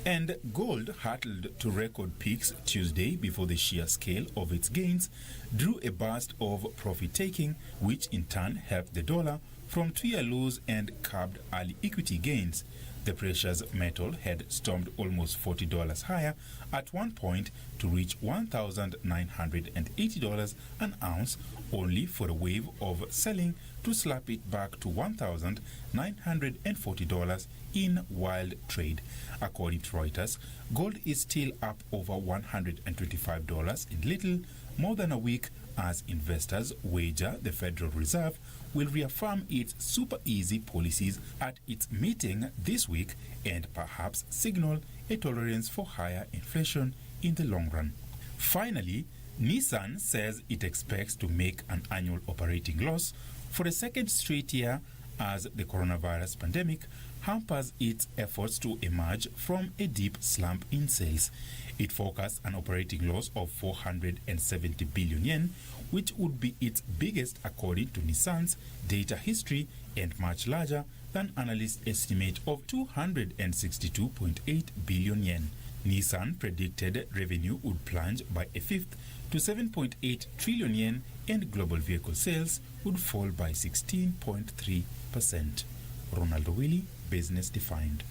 And gold hurtled to record peaks Tuesday before the sheer scale of its gains drew a burst of profit-taking, which in turn helped the dollar from 2-year lows and curbed early equity gains. The precious metal had stormed almost $40 higher at one point to reach $1,980 an ounce, only for a wave of selling to slap it back to $1,940 in wild trade. According to Reuters, gold is still up over $125 in little more than a week as investors wager the Federal Reserve will reaffirm its super easy policies at its meeting this week and perhaps signal a tolerance for higher inflation in the long run. Finally, Nissan says it expects to make an annual operating loss for a second straight year as the coronavirus pandemic hampers its efforts to emerge from a deep slump in sales. It forecasts an operating loss of 470 billion yen, which would be its biggest according to Nissan's data history and much larger than analysts' estimate of 262.8 billion yen. Nissan predicted revenue would plunge by a fifth to 7.8 trillion yen and global vehicle sales would fall by 16.3%. Ronaldo Willi, Business Defined.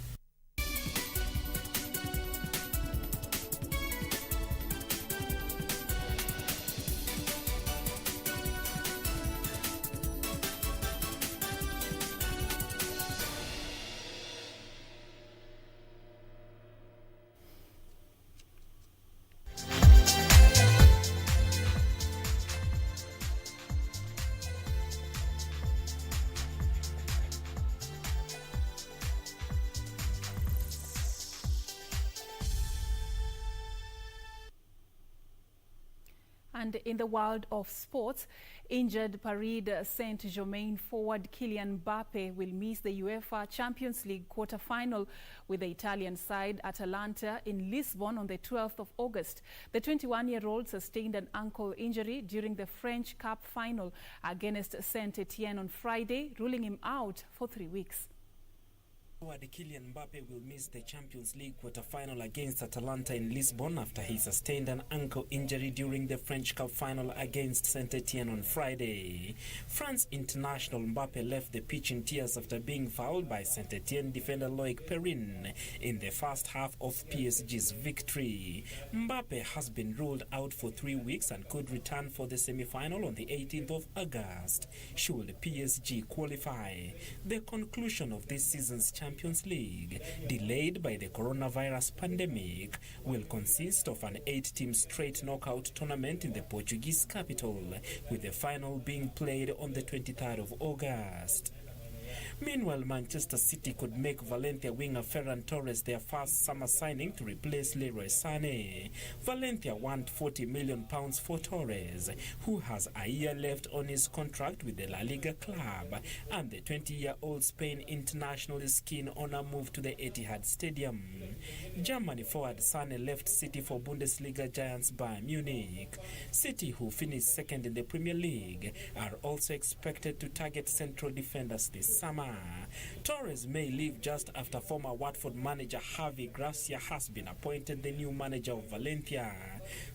And in the world of sports, injured Paris Saint-Germain forward Kylian Mbappe will miss the UEFA Champions League quarter-final with the Italian side Atalanta in Lisbon on the 12th of August. The 21-year-old sustained an ankle injury during the French Cup final against Saint-Etienne on Friday, ruling him out for 3 weeks. Forward Kylian Mbappe will miss the Champions League quarter-final against Atalanta in Lisbon after he sustained an ankle injury during the French Cup final against Saint-Etienne on Friday. France international Mbappe left the pitch in tears after being fouled by Saint-Etienne defender Loic Perrin in the first half of PSG's victory. Mbappe has been ruled out for 3 weeks and could return for the semi-final on the 18th of August should PSG qualify. The conclusion of this season's Champions League, delayed by the coronavirus pandemic, will consist of an 8-team straight knockout tournament in the Portuguese capital, with the final being played on the 23rd of August. Meanwhile, Manchester City could make Valencia winger Ferran Torres their first summer signing to replace Leroy Sané. Valencia want £40 million for Torres, who has a year left on his contract with the La Liga club, and the 20-year-old Spain international is keen on a move to the Etihad Stadium. Germany forward Sané left City for Bundesliga giants Bayern Munich. City, who finished second in the Premier League, are also expected to target central defenders this summer. Torres may leave just after former Watford manager Javi Gracia has been appointed the new manager of Valencia.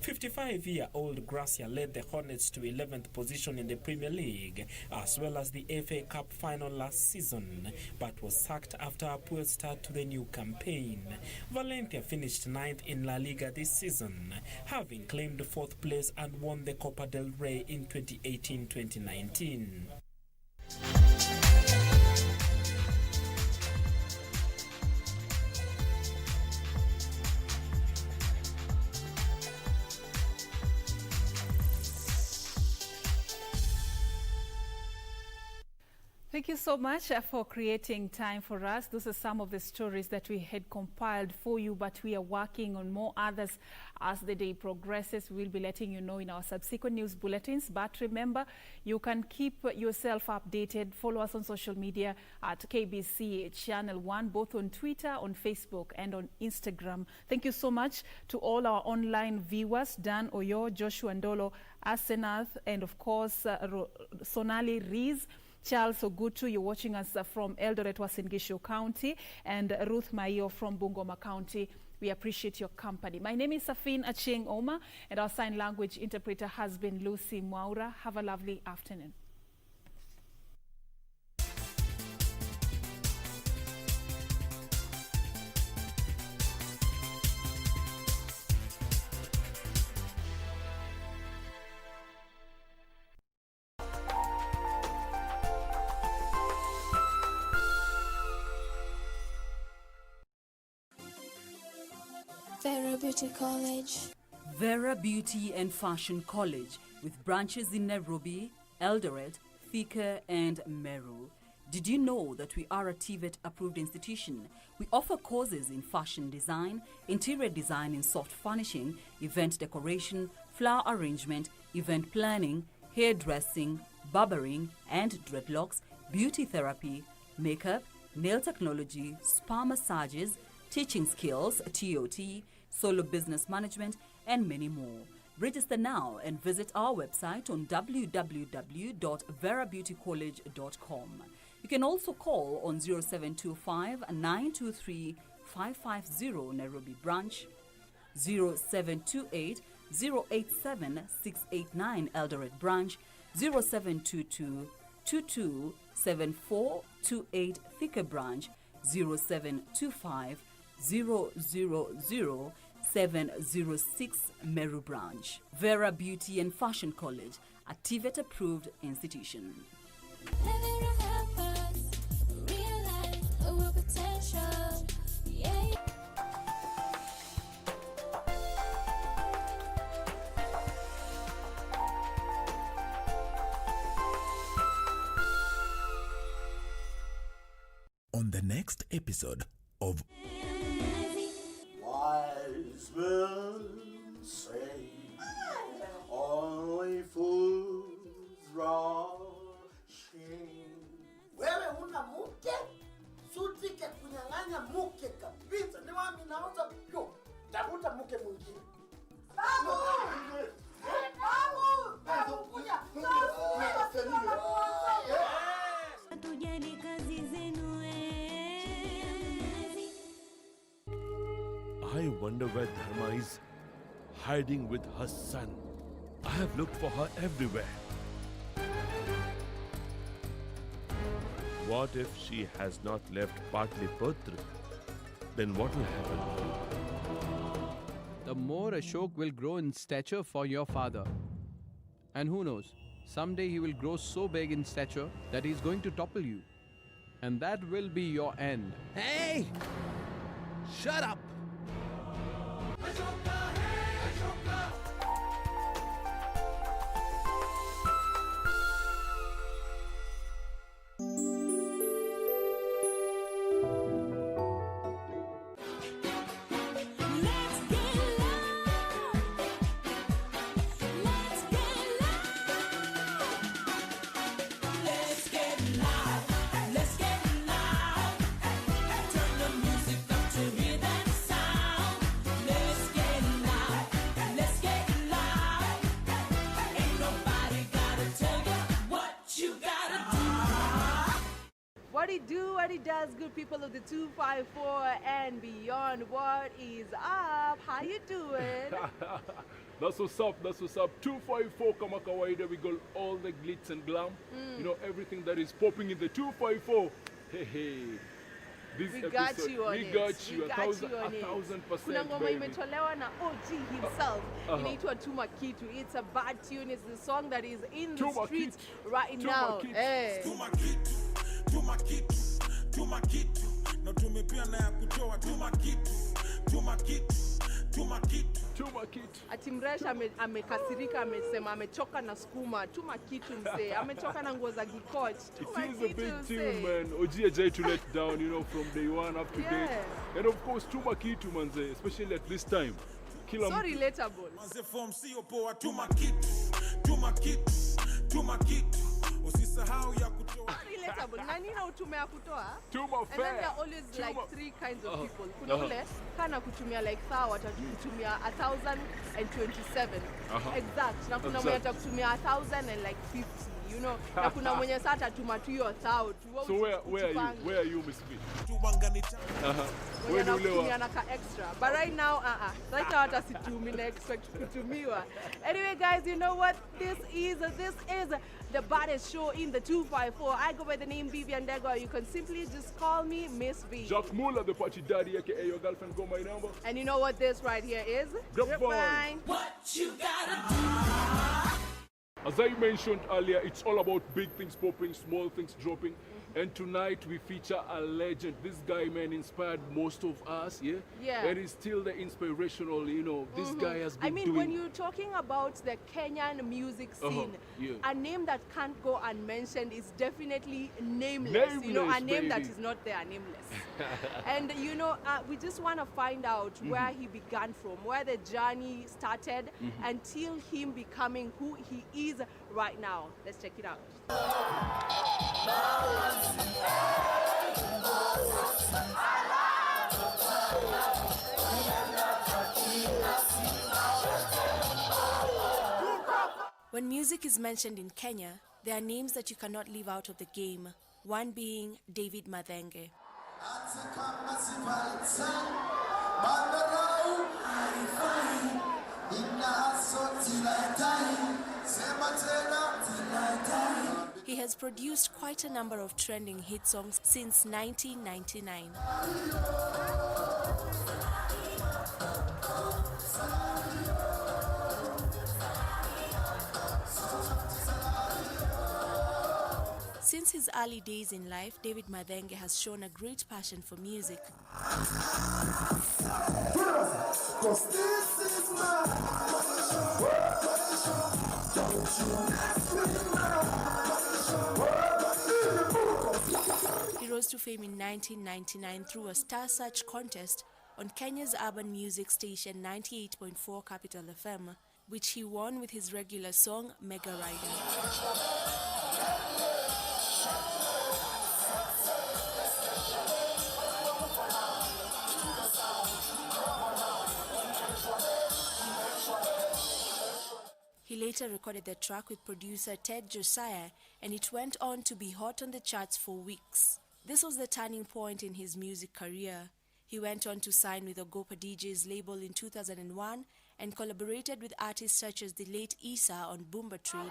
55-year-old Gracia led the Hornets to 11th position in the Premier League, as well as the FA Cup final last season, but was sacked after a poor start to the new campaign. Valencia finished 9th in La Liga this season, having claimed 4th place and won the Copa del Rey in 2018-2019. Thank you so much for creating time for us. Those are some of the stories that we had compiled for you, but we are working on more others as the day progresses. We'll be letting you know in our subsequent news bulletins. But remember, you can keep yourself updated. Follow us on social media at KBC Channel 1, both on Twitter, on Facebook, and on Instagram. Thank you so much to all our online viewers, Dan Oyo, Joshua Ndolo, Asenath, and of course, Sonali Riz. Charles Ogutu, you're watching us from Eldoret, Uasin Gishu County, and Ruth Maio from Bungoma County. We appreciate your company. My name is Serfine Achieng Oma, and our sign language interpreter has been Lucy Mwaura. Have a lovely afternoon. Vera Beauty College. Vera Beauty and Fashion College, with branches in Nairobi, Eldoret, Thika, and Meru. Did you know that we are a TVET approved institution? We offer courses in fashion design, interior design in soft furnishing, event decoration, flower arrangement, event planning, hairdressing, barbering and dreadlocks, beauty therapy, makeup, nail technology, spa massages, teaching skills, TOT, solo business management, and many more. Register now and visit our website on www.verabeautycollege.com. You can also call on 0725 923 550 Nairobi branch, 0728 087 689 Eldoret branch, 0722 22 7428 Thika branch, 0725 000-706 Meru branch. Vera Beauty and Fashion College, a TVET approved institution. On the next episode of Wise men say on wonder where Dharma is, hiding with her son. I have looked for her everywhere. What if she has not left Patliputra? Then what will happen? The more Ashok will grow in stature for your father. And who knows, someday he will grow so big in stature that he is going to topple you. And that will be your end. Hey! Shut up! What it does, good people of the 254 and beyond. What is up? How you doing? That's what's up, that's what's up. 254 kama kawaida, we got all the glitz and glam. You know, everything that is popping in the 254. Hey, hey. This we episode, got you on we it. got you, We a got thousand, you on a it. 1000%. Kuna ngoma baby. imetolewa na OG himself. Inaitwa Tuma Kitu. It's a bad tune. It's the song that is in the Tuma streets Kitu. right Tuma now. Kitu. Hey. Tuma kitu, tuma kitu, tuma kitu. Na tumepia na ya kutoa tuma kitu, tuma kitu, tuma kitu. Tuma kitu. Ati Mresha amekasirika, amesema amechoka na skuma. Tuma kitu mzee. Amechoka na nguo za gikoch. Tuma It is a kitu big mzee. tune, man. OG to let down, you know, from day one up to date. Yeah. And of course, Tuma Kitu, manze, especially at this time. Kila So mtu- relatable. Manze form sio poa tuma kitu, tuma kitu, tuma kitu. Usisahau ya kutoa. Relatable. Nani na utume ya kutoa? Tuma And then fair. there are always like Tuma- three kinds of people. Kuna ule kana kutumia like sawa watakutumia 1,027 exact, na kuna mwenye atakutumia 1,050, you know, na kuna mwenye saa atatuma tu hiyo 1,000. So where are you, Miss B? Tubangani Mwenye anakutumia na ka extra. But right now, right now hata situmi na expect kutumiwa. Anyway, guys, you know what this is? This is the baddest show in the 254. I go by the name Vivian Dego. You can simply just call me Miss V. Jack Muller, the party daddy, aka your girlfriend, go my number. And you know what this right here is? Grapevine. What you gotta As I mentioned earlier, it's all about big things popping, small things dropping. And tonight we feature a legend. This guy, man, inspired most of us, yeah? Yeah. And he's still the inspirational, you know. This guy has been I mean, doing... when you're talking about the Kenyan music scene, yeah. a name that can't go unmentioned is definitely Nameless. You know, a Nameless, name that baby. is not there, Nameless. And, you know, we just want to find out where he began from, where the journey started, until him becoming who he is right now. Let's check it out. When music is mentioned in Kenya, there are names that you cannot leave out of the game, one being David Madenge. He has produced quite a number of trending hit songs since 1999. Since his early days in life, David Madenge has shown a great passion for music. He rose to fame in 1999 through a Star Search contest on Kenya's urban music station 98.4 Capital FM, which he won with his regular song Mega Rider. He later recorded the track with producer Ted Josiah, and it went on to be hot on the charts for weeks. This was the turning point in his music career. He went on to sign with Ogopa DJ's label in 2001 and collaborated with artists such as the late Issa on Boomba Train.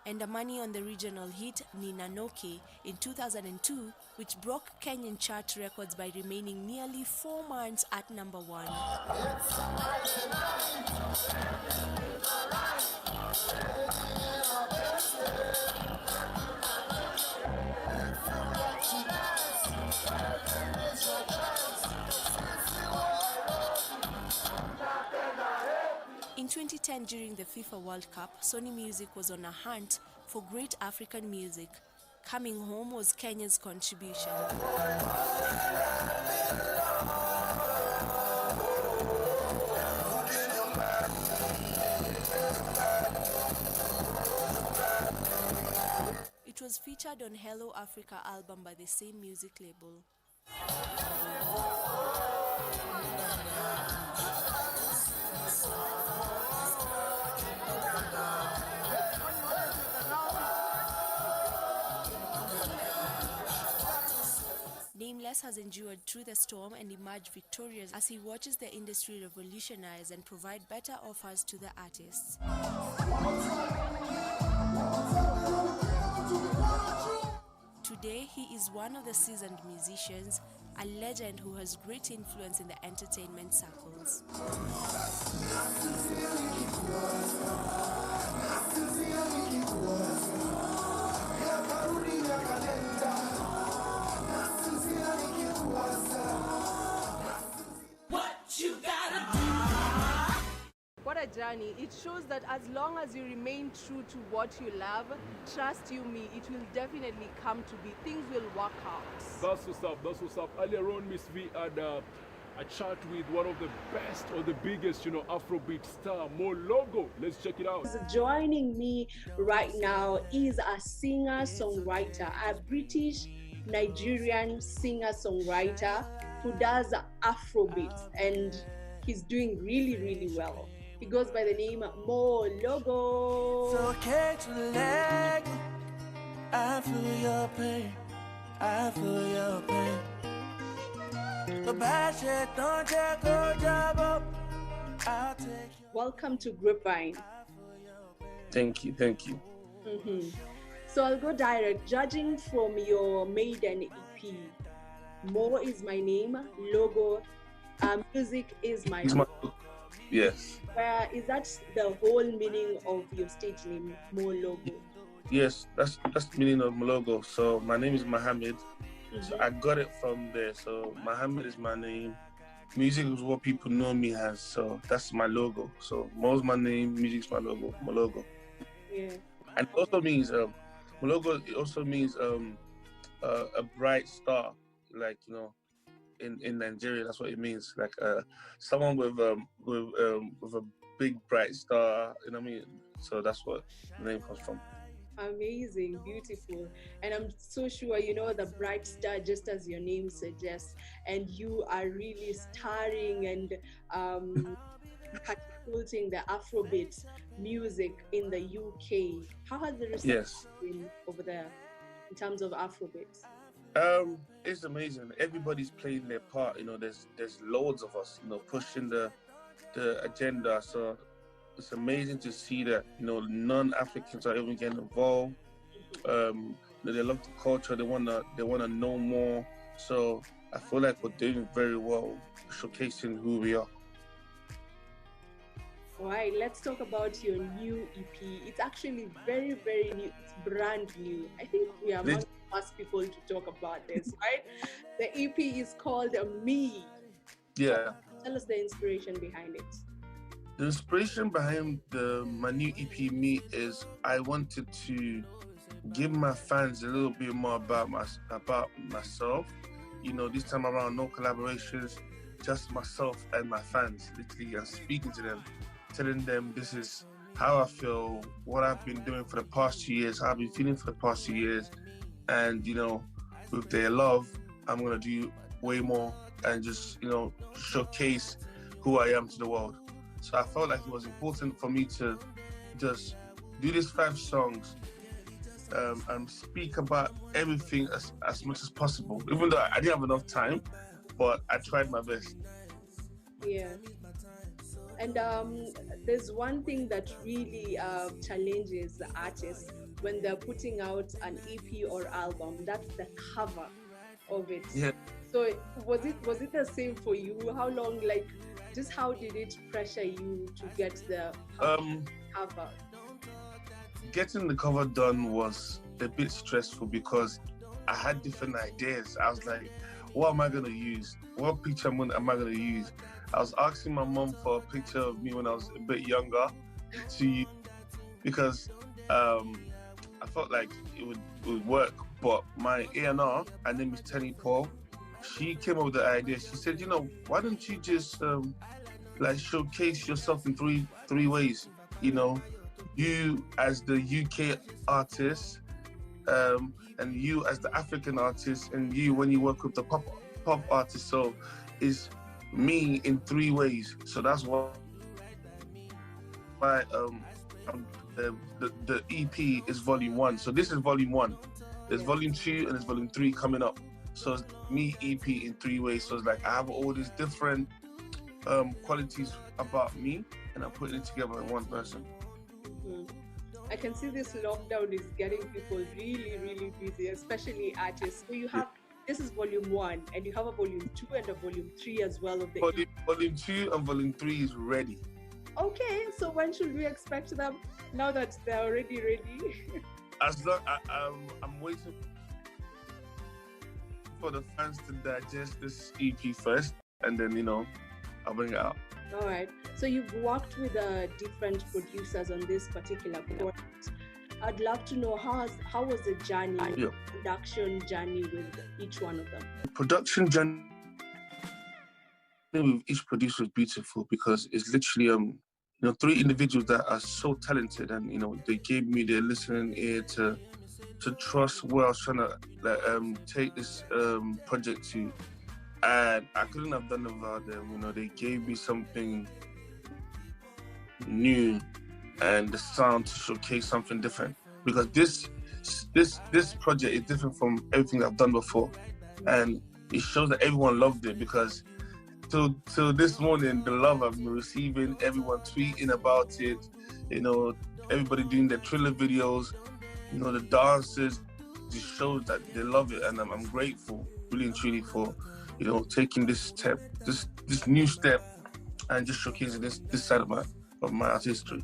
And Amani on the regional hit Nina Noke in 2002, which broke Kenyan chart records by remaining nearly 4 months at number 1. In 2010, during the FIFA World Cup, Sony Music was on a hunt for great African music. Coming Home was Kenya's contribution. It was featured on Hello Africa album by the same music label. Nameless has endured through the storm and emerged victorious as he watches the industry revolutionize and provide better offers to the artists. Today, he is one of the seasoned musicians, a legend who has great influence in the entertainment circles. What a journey. It shows that as long as you remain true to what you love, trust you me, it will definitely come to be. Things will work out. That's what's up, that's what's up. Earlier on, Miss V had a chat with one of the best or the biggest, Afrobeat star, Mo Logo. Let's check it out. Joining me right now is a singer-songwriter, a British Nigerian singer-songwriter who does Afrobeats, and he's doing really, really well. He goes by the name Mo Logo. It's okay to let go. I feel your pain. I feel your pain. The bad shit don't take a job up. I'll take you. Welcome to Grapevine. Thank you, thank you. So I'll go direct. Judging from your maiden EP, Mo is my name, Logo, music is my name. Yes. Where is that the whole meaning of your stage name, Mo Logo? Yes, that's the meaning of my logo. So my name is Mohammed. So I got it from there. So Mohammed is my name. Music is what people know me as. So that's my logo. So Mo's my name, music's my logo. My logo. Yeah. And it also means my logo. It also means a bright star, like in Nigeria. That's what it means. Like someone with a big bright star. You know what I mean? So that's what the name comes from. Amazing, beautiful. And I'm so sure you know the bright star, just as your name suggests, and you are really starring and catapulting the Afrobeat music in the UK. How has the reception been over there in terms of Afrobeat? It's amazing. Everybody's playing their part. There's loads of us, pushing the agenda. So it's amazing to see that non-Africans are even getting involved. They love the culture. They wanna know more. So I feel like we're doing very well, showcasing who we are. All right, let's talk about your new EP. It's actually very, very new. It's brand new. I think we are among the first people to talk about this, right? The EP is called Me. Yeah. Tell us the inspiration behind it. The inspiration behind my new EP, Me, is I wanted to give my fans a little bit more about myself. This time around, no collaborations, just myself and my fans. Literally, I'm speaking to them, telling them this is how I feel, what I've been doing for the past 2 years, how I've been feeling for the past 2 years. And, with their love, I'm going to do way more and just, you know, showcase who I am to the world. So I felt like it was important for me to just do these 5 songs and speak about everything as much as possible. Even though I didn't have enough time, but I tried my best. Yeah. And there's one thing that really challenges the artists when they're putting out an EP or album. That's the cover of it. Yeah. So was it the same for you? How long, like, just how did it pressure you to get the cover? Getting the cover done was a bit stressful because I had different ideas. I was like, what am I going to use? What picture am I going to use? I was asking my mom for a picture of me when I was a bit younger to use because I felt like it would work. But my A&R, her name is Tenny Paul, she came up with the idea. She said, you know, why don't you just like showcase yourself in three ways? You know, you as the UK artist, and you as the African artist, and you when you work with the pop artist. So it's me in 3 ways. So that's why the EP is volume 1. So this is volume 1. There's volume 2 and there's volume 3 coming up. So it's me EP in 3 ways. So it's like I have all these different qualities about me, and I'm putting it together in one person. I can see this lockdown is getting people really, really busy, especially artists. So you have, this is volume 1, and you have a volume 2 and a volume 3 as well of the Volume 2 and volume 3 is ready. Okay, so when should we expect them, now that they're already ready? As long I'm waiting for the fans to digest this EP first, and then, you know, I'll bring it out. All right. So you've worked with different producers on this particular project. I'd love to know how was the journey, production journey with each one of them? The production journey with each producer is beautiful because it's literally you know, 3 individuals that are so talented, and you know, they gave me their listening ear to trust where I was trying to take this project to. And I couldn't have done it without them. You know, they gave me something new and the sound to showcase something different. Because this project is different from everything I've done before, and it shows that everyone loved it. Because till this morning, the love I've been receiving, everyone tweeting about it, you know, everybody doing their Thriller videos, you know, the dancers, just shows that they love it, and I'm grateful, really and truly, for, you know, taking this step, this new step, and just showcasing this side of my artistry.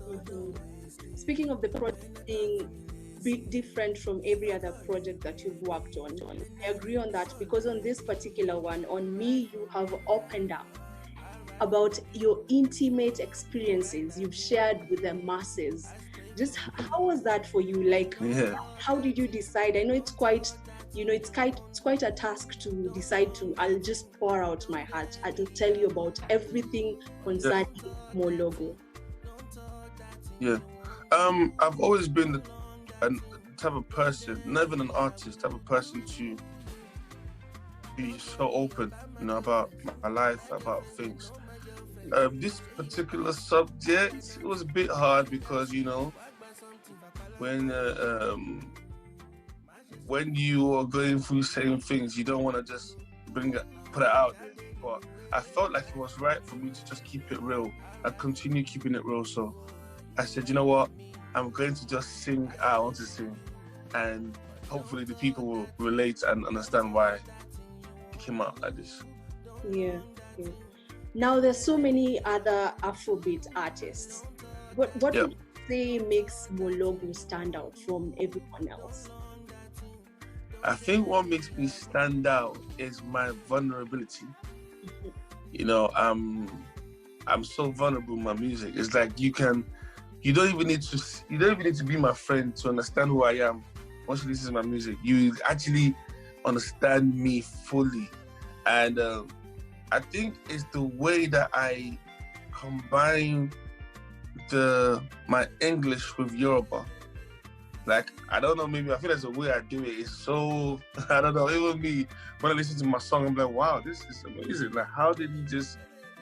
Mm-hmm. Speaking of the project being bit different from every other project that you've worked on, I agree on that, because on this particular one, on Me, you have opened up about your intimate experiences you've shared with the masses. Just how was that for you? Like, how did you decide? I know it's quite, you know, it's quite a task to decide to, I'll just pour out my heart. I will tell you about everything concerning Mo Logo. Yeah. I've always been the type of person, not even an artist, type of person to be so open, you know, about my life, about things. This particular subject, it was a bit hard because, you know, when you are going through certain things, you don't want to just put it out there. But I felt like it was right for me to just keep it real and continue keeping it real. So I said, you know what, I'm going to just sing how I want to sing, and hopefully the people will relate and understand why it came out like this. Yeah. Now there's so many other Afrobeat artists. What would you say makes Mo Logo stand out from everyone else? I think what makes me stand out is my vulnerability. You know, I'm so vulnerable in my music. It's like you don't even need to be my friend to understand who I am. Once you listen to my music, you actually understand me fully. And I think it's the way that I combine my English with Yoruba. Like, I don't know, maybe I feel that's the way I do it. It's so, I don't know, even me, when I listen to my song, I'm like, wow, this is amazing. Like, how did he just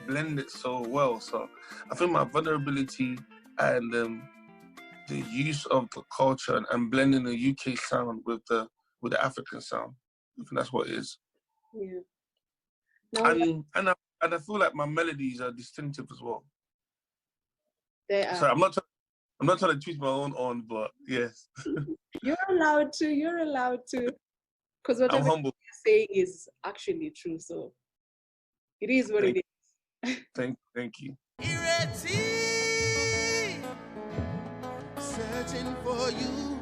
blend it so well? So I think my vulnerability and the use of the culture and blending the UK sound with the African sound, I think that's what it is. Yeah. And I feel like my melodies are distinctive as well. They are. So I'm not trying to tweet my own on, but yes. You're allowed to. Because whatever you're saying is actually true. So it is what it is. Thank you. Searching for you.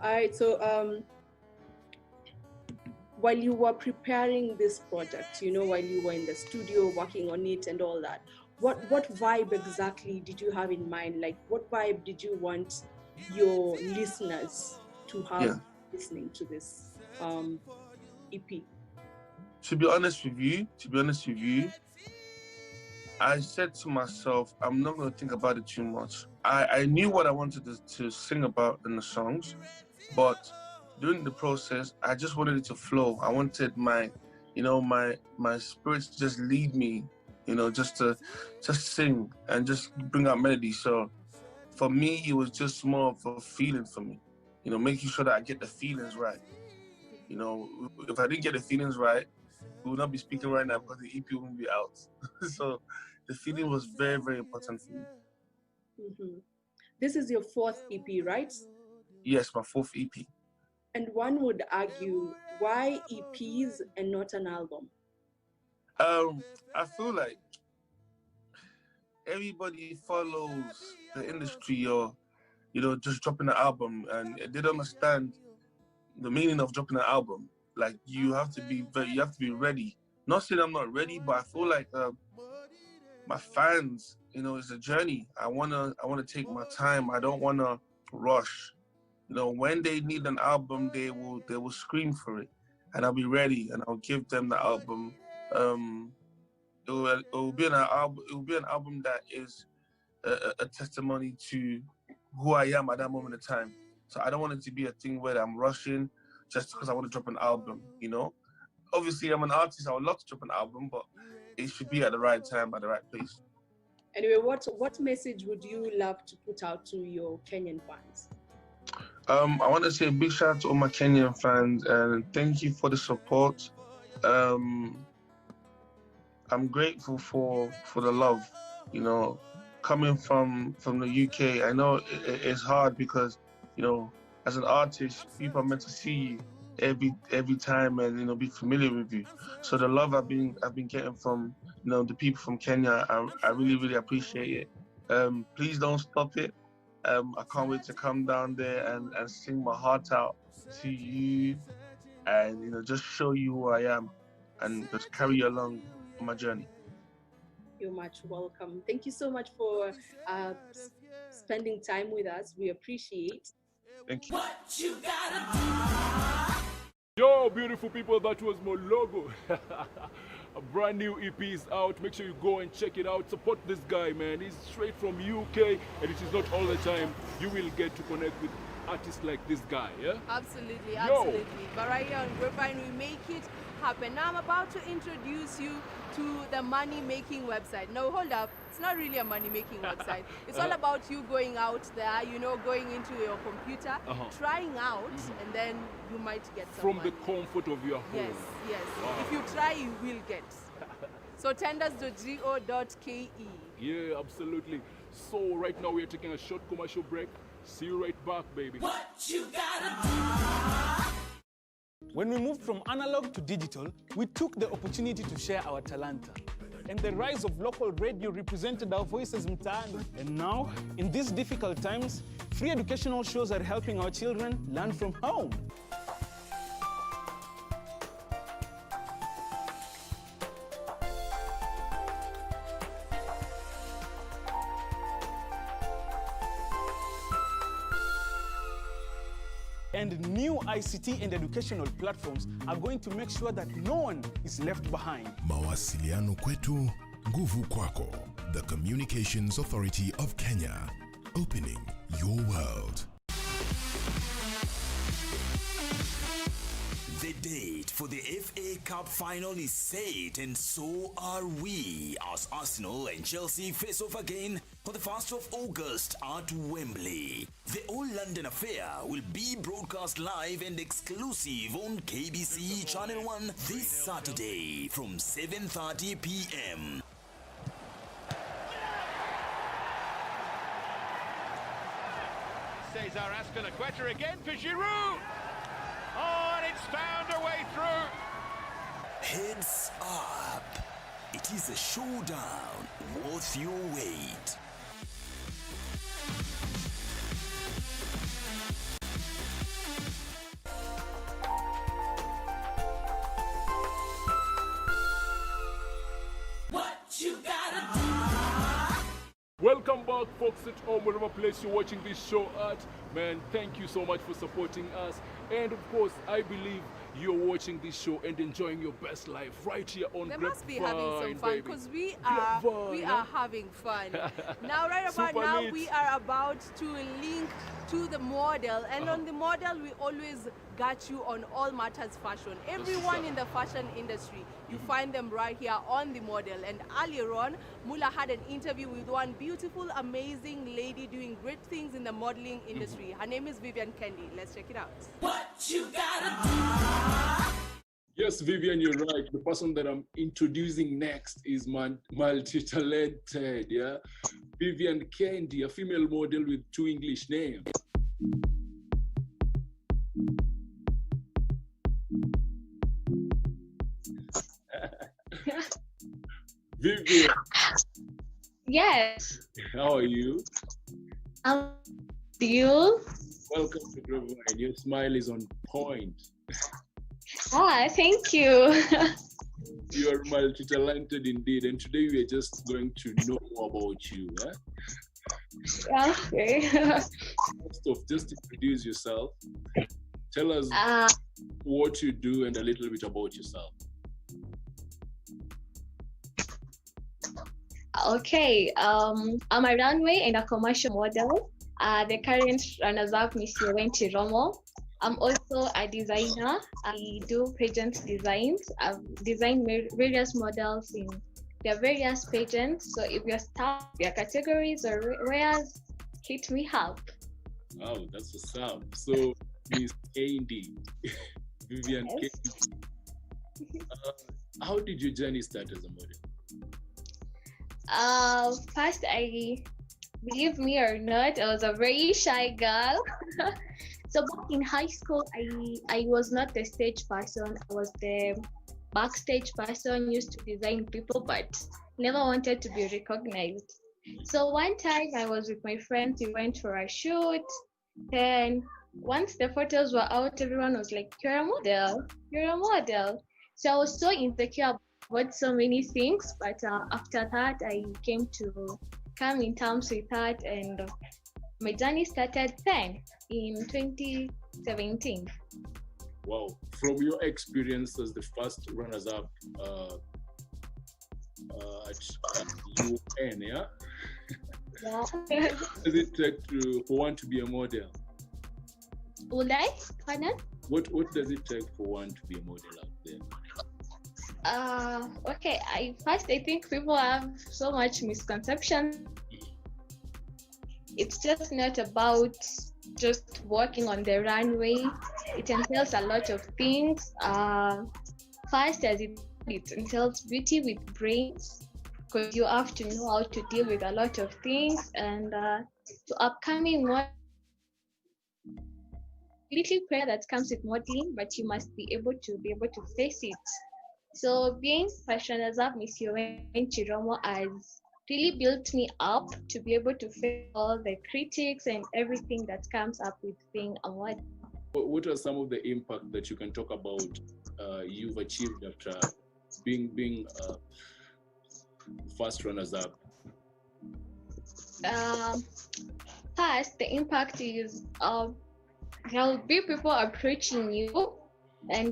All right, so while you were preparing this project, while you were in the studio working on it and all that, what vibe exactly did you have in mind? Like, what vibe did you want your listeners to have listening to this EP? To be honest with you, I said to myself, I'm not going to think about it too much. I knew what I wanted to sing about in the songs, but during the process, I just wanted it to flow. I wanted my spirit to just lead me, just sing and just bring out melody. So for me, it was just more of a feeling for me, making sure that I get the feelings right. If I didn't get the feelings right, we would not be speaking right now because the EP won't be out. So the feeling was very, very important for me. Mm-hmm. This is your 4th EP, right? Yes, my 4th EP. And one would argue, why EPs and not an album? I feel like everybody follows the industry or, just dropping an album, and they don't understand the meaning of dropping an album. Like, you have to be ready. Not saying I'm not ready, but I feel like my fans, it's a journey. I wanna take my time. I don't wanna rush. When they need an album, they will scream for it, and I'll be ready, and I'll give them the album. It will be an album that is a testimony to who I am at that moment in time. So I don't want it to be a thing where I'm rushing just because I want to drop an album. Obviously I'm an artist. I would love to drop an album, but it should be at the right time, at the right place. Anyway, what message would you love to put out to your Kenyan fans? I want to say a big shout out to all my Kenyan fans and thank you for the support. I'm grateful for the love, coming from the UK. I know it's hard because, as an artist, people are meant to see you every time and be familiar with you. So the love I've been getting from the people from Kenya, I really, really appreciate it. Please don't stop it. I can't wait to come down there and sing my heart out to you and just show you who I am and just carry you along on my journey. You're much welcome. Thank you so much for spending time with us. We appreciate. Thank you. What you gotta do? Yo, beautiful people, that was my logo. A brand new EP is out. Make sure you go and check it out. Support this guy, man. He's straight from UK, and it is not all the time you will get to connect with artists like this guy, yeah? Absolutely, absolutely. But right here on Grapevine, we make it happen. Now I'm about to introduce you to the money-making website. No, hold up. It's not really a money-making website. It's all about you going out there, going into your computer, trying out, and then you might get some From money. the comfort of your home. Yes. Wow. If you try, you will get. So tenders.go.ke. Yeah, absolutely. So right now we're taking a short commercial break. See you right back, baby. What you gotta do? When we moved from analog to digital, we took the opportunity to share our talanta. And the rise of local radio represented our voices mtaani. And now, in these difficult times, free educational shows are helping our children learn from home. And new ICT and educational platforms are going to make sure that no one is left behind. Mawasiliano kwetu, nguvu kwako. The Communications Authority of Kenya, opening your world. The date for the FA Cup final is set, and so are we, as Arsenal and Chelsea face off again on the 1st of August at Wembley. The All-London affair will be broadcast live and exclusive on KBC Channel 1 this Saturday from 7:30 p.m. Cesar Azpilicueta again for Giroud. Oh, and it's found a way through. Heads up. It is a showdown worth your wait. What you gotta do? Welcome back, folks, at home, whatever place you're watching this show at. Man, thank you so much for supporting us. And of course, I believe you're watching this show and enjoying your best life right here on They Grapevine, must be having some fun, because we Grapevine. are having fun. Now, right about Super now, neat. we are about to link to the model, and on the model, we always got you on all matters fashion. Everyone in the fashion industry, you find them right here on the model. And earlier on, Mula had an interview with one beautiful, amazing lady doing great things in the modeling industry. Her name is Vivian Kendi. Let's check it out. What you gotta do? Yes, Vivian, you're right. The person that I'm introducing next is multi-talented, yeah? Vivian Kendi, a female model with 2 English names. Vivian. Yes. How are you? You? Welcome to Grapevine. Your smile is on point. Thank you. You are multi-talented indeed, and today we are just going to know more about you. Okay. First off, just introduce yourself. Tell us what you do and a little bit about yourself. Okay. I'm a runway and a commercial model. The current runners-up Miss Yowenti Romo. I'm also a designer. I do pageant designs. I've designed various models in their various pageants. So if you're stuck, your categories or wares, hit me up. Wow, that's what's up. So, Miss Kendi, Vivian Kendi. How did your journey start as a model? First, believe me or not, I was a very shy girl. So back in high school, I was not the stage person. I was the backstage person, used to design people, but never wanted to be recognized. So one time I was with my friends, we went for a shoot. Then once the photos were out, everyone was like, you're a model, you're a model. So I was so insecure about so many things, but after that, I came to come in terms with that, and my journey started then in 2017. Wow. From your experience as the first runners-up at UN, yeah? Yeah. What does it take for one to be a model? Would I? Pardon? What does it take for one to be a model out there? Okay, I think people have so much misconception. It's just not about just walking on the runway. It entails a lot of things. First, as it entails beauty with brains, because you have to know how to deal with a lot of things. And to upcoming model, little prayer that comes with modeling, but you must be able to face it. So being fashion as a Miss Yowenti Romo has really built me up to be able to face all the critics and everything that comes up with being a model. What are some of the impact that you can talk about you've achieved after being first runners-up? First, the impact is there'll be people approaching you, and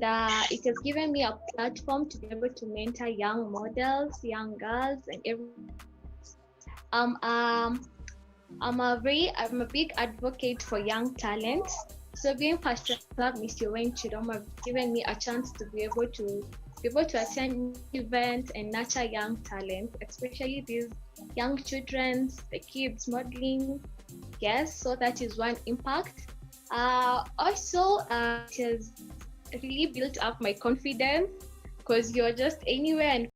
it has given me a platform to be able to mentor young models, young girls, and I'm a big advocate for young talent. So being Pastor Club Miss Yowen Chidoma have given me a chance to be able to attend events and nurture young talent, especially these young children, the kids modeling. Yes, so that is one impact. Also, it has really built up my confidence, because you're just anywhere and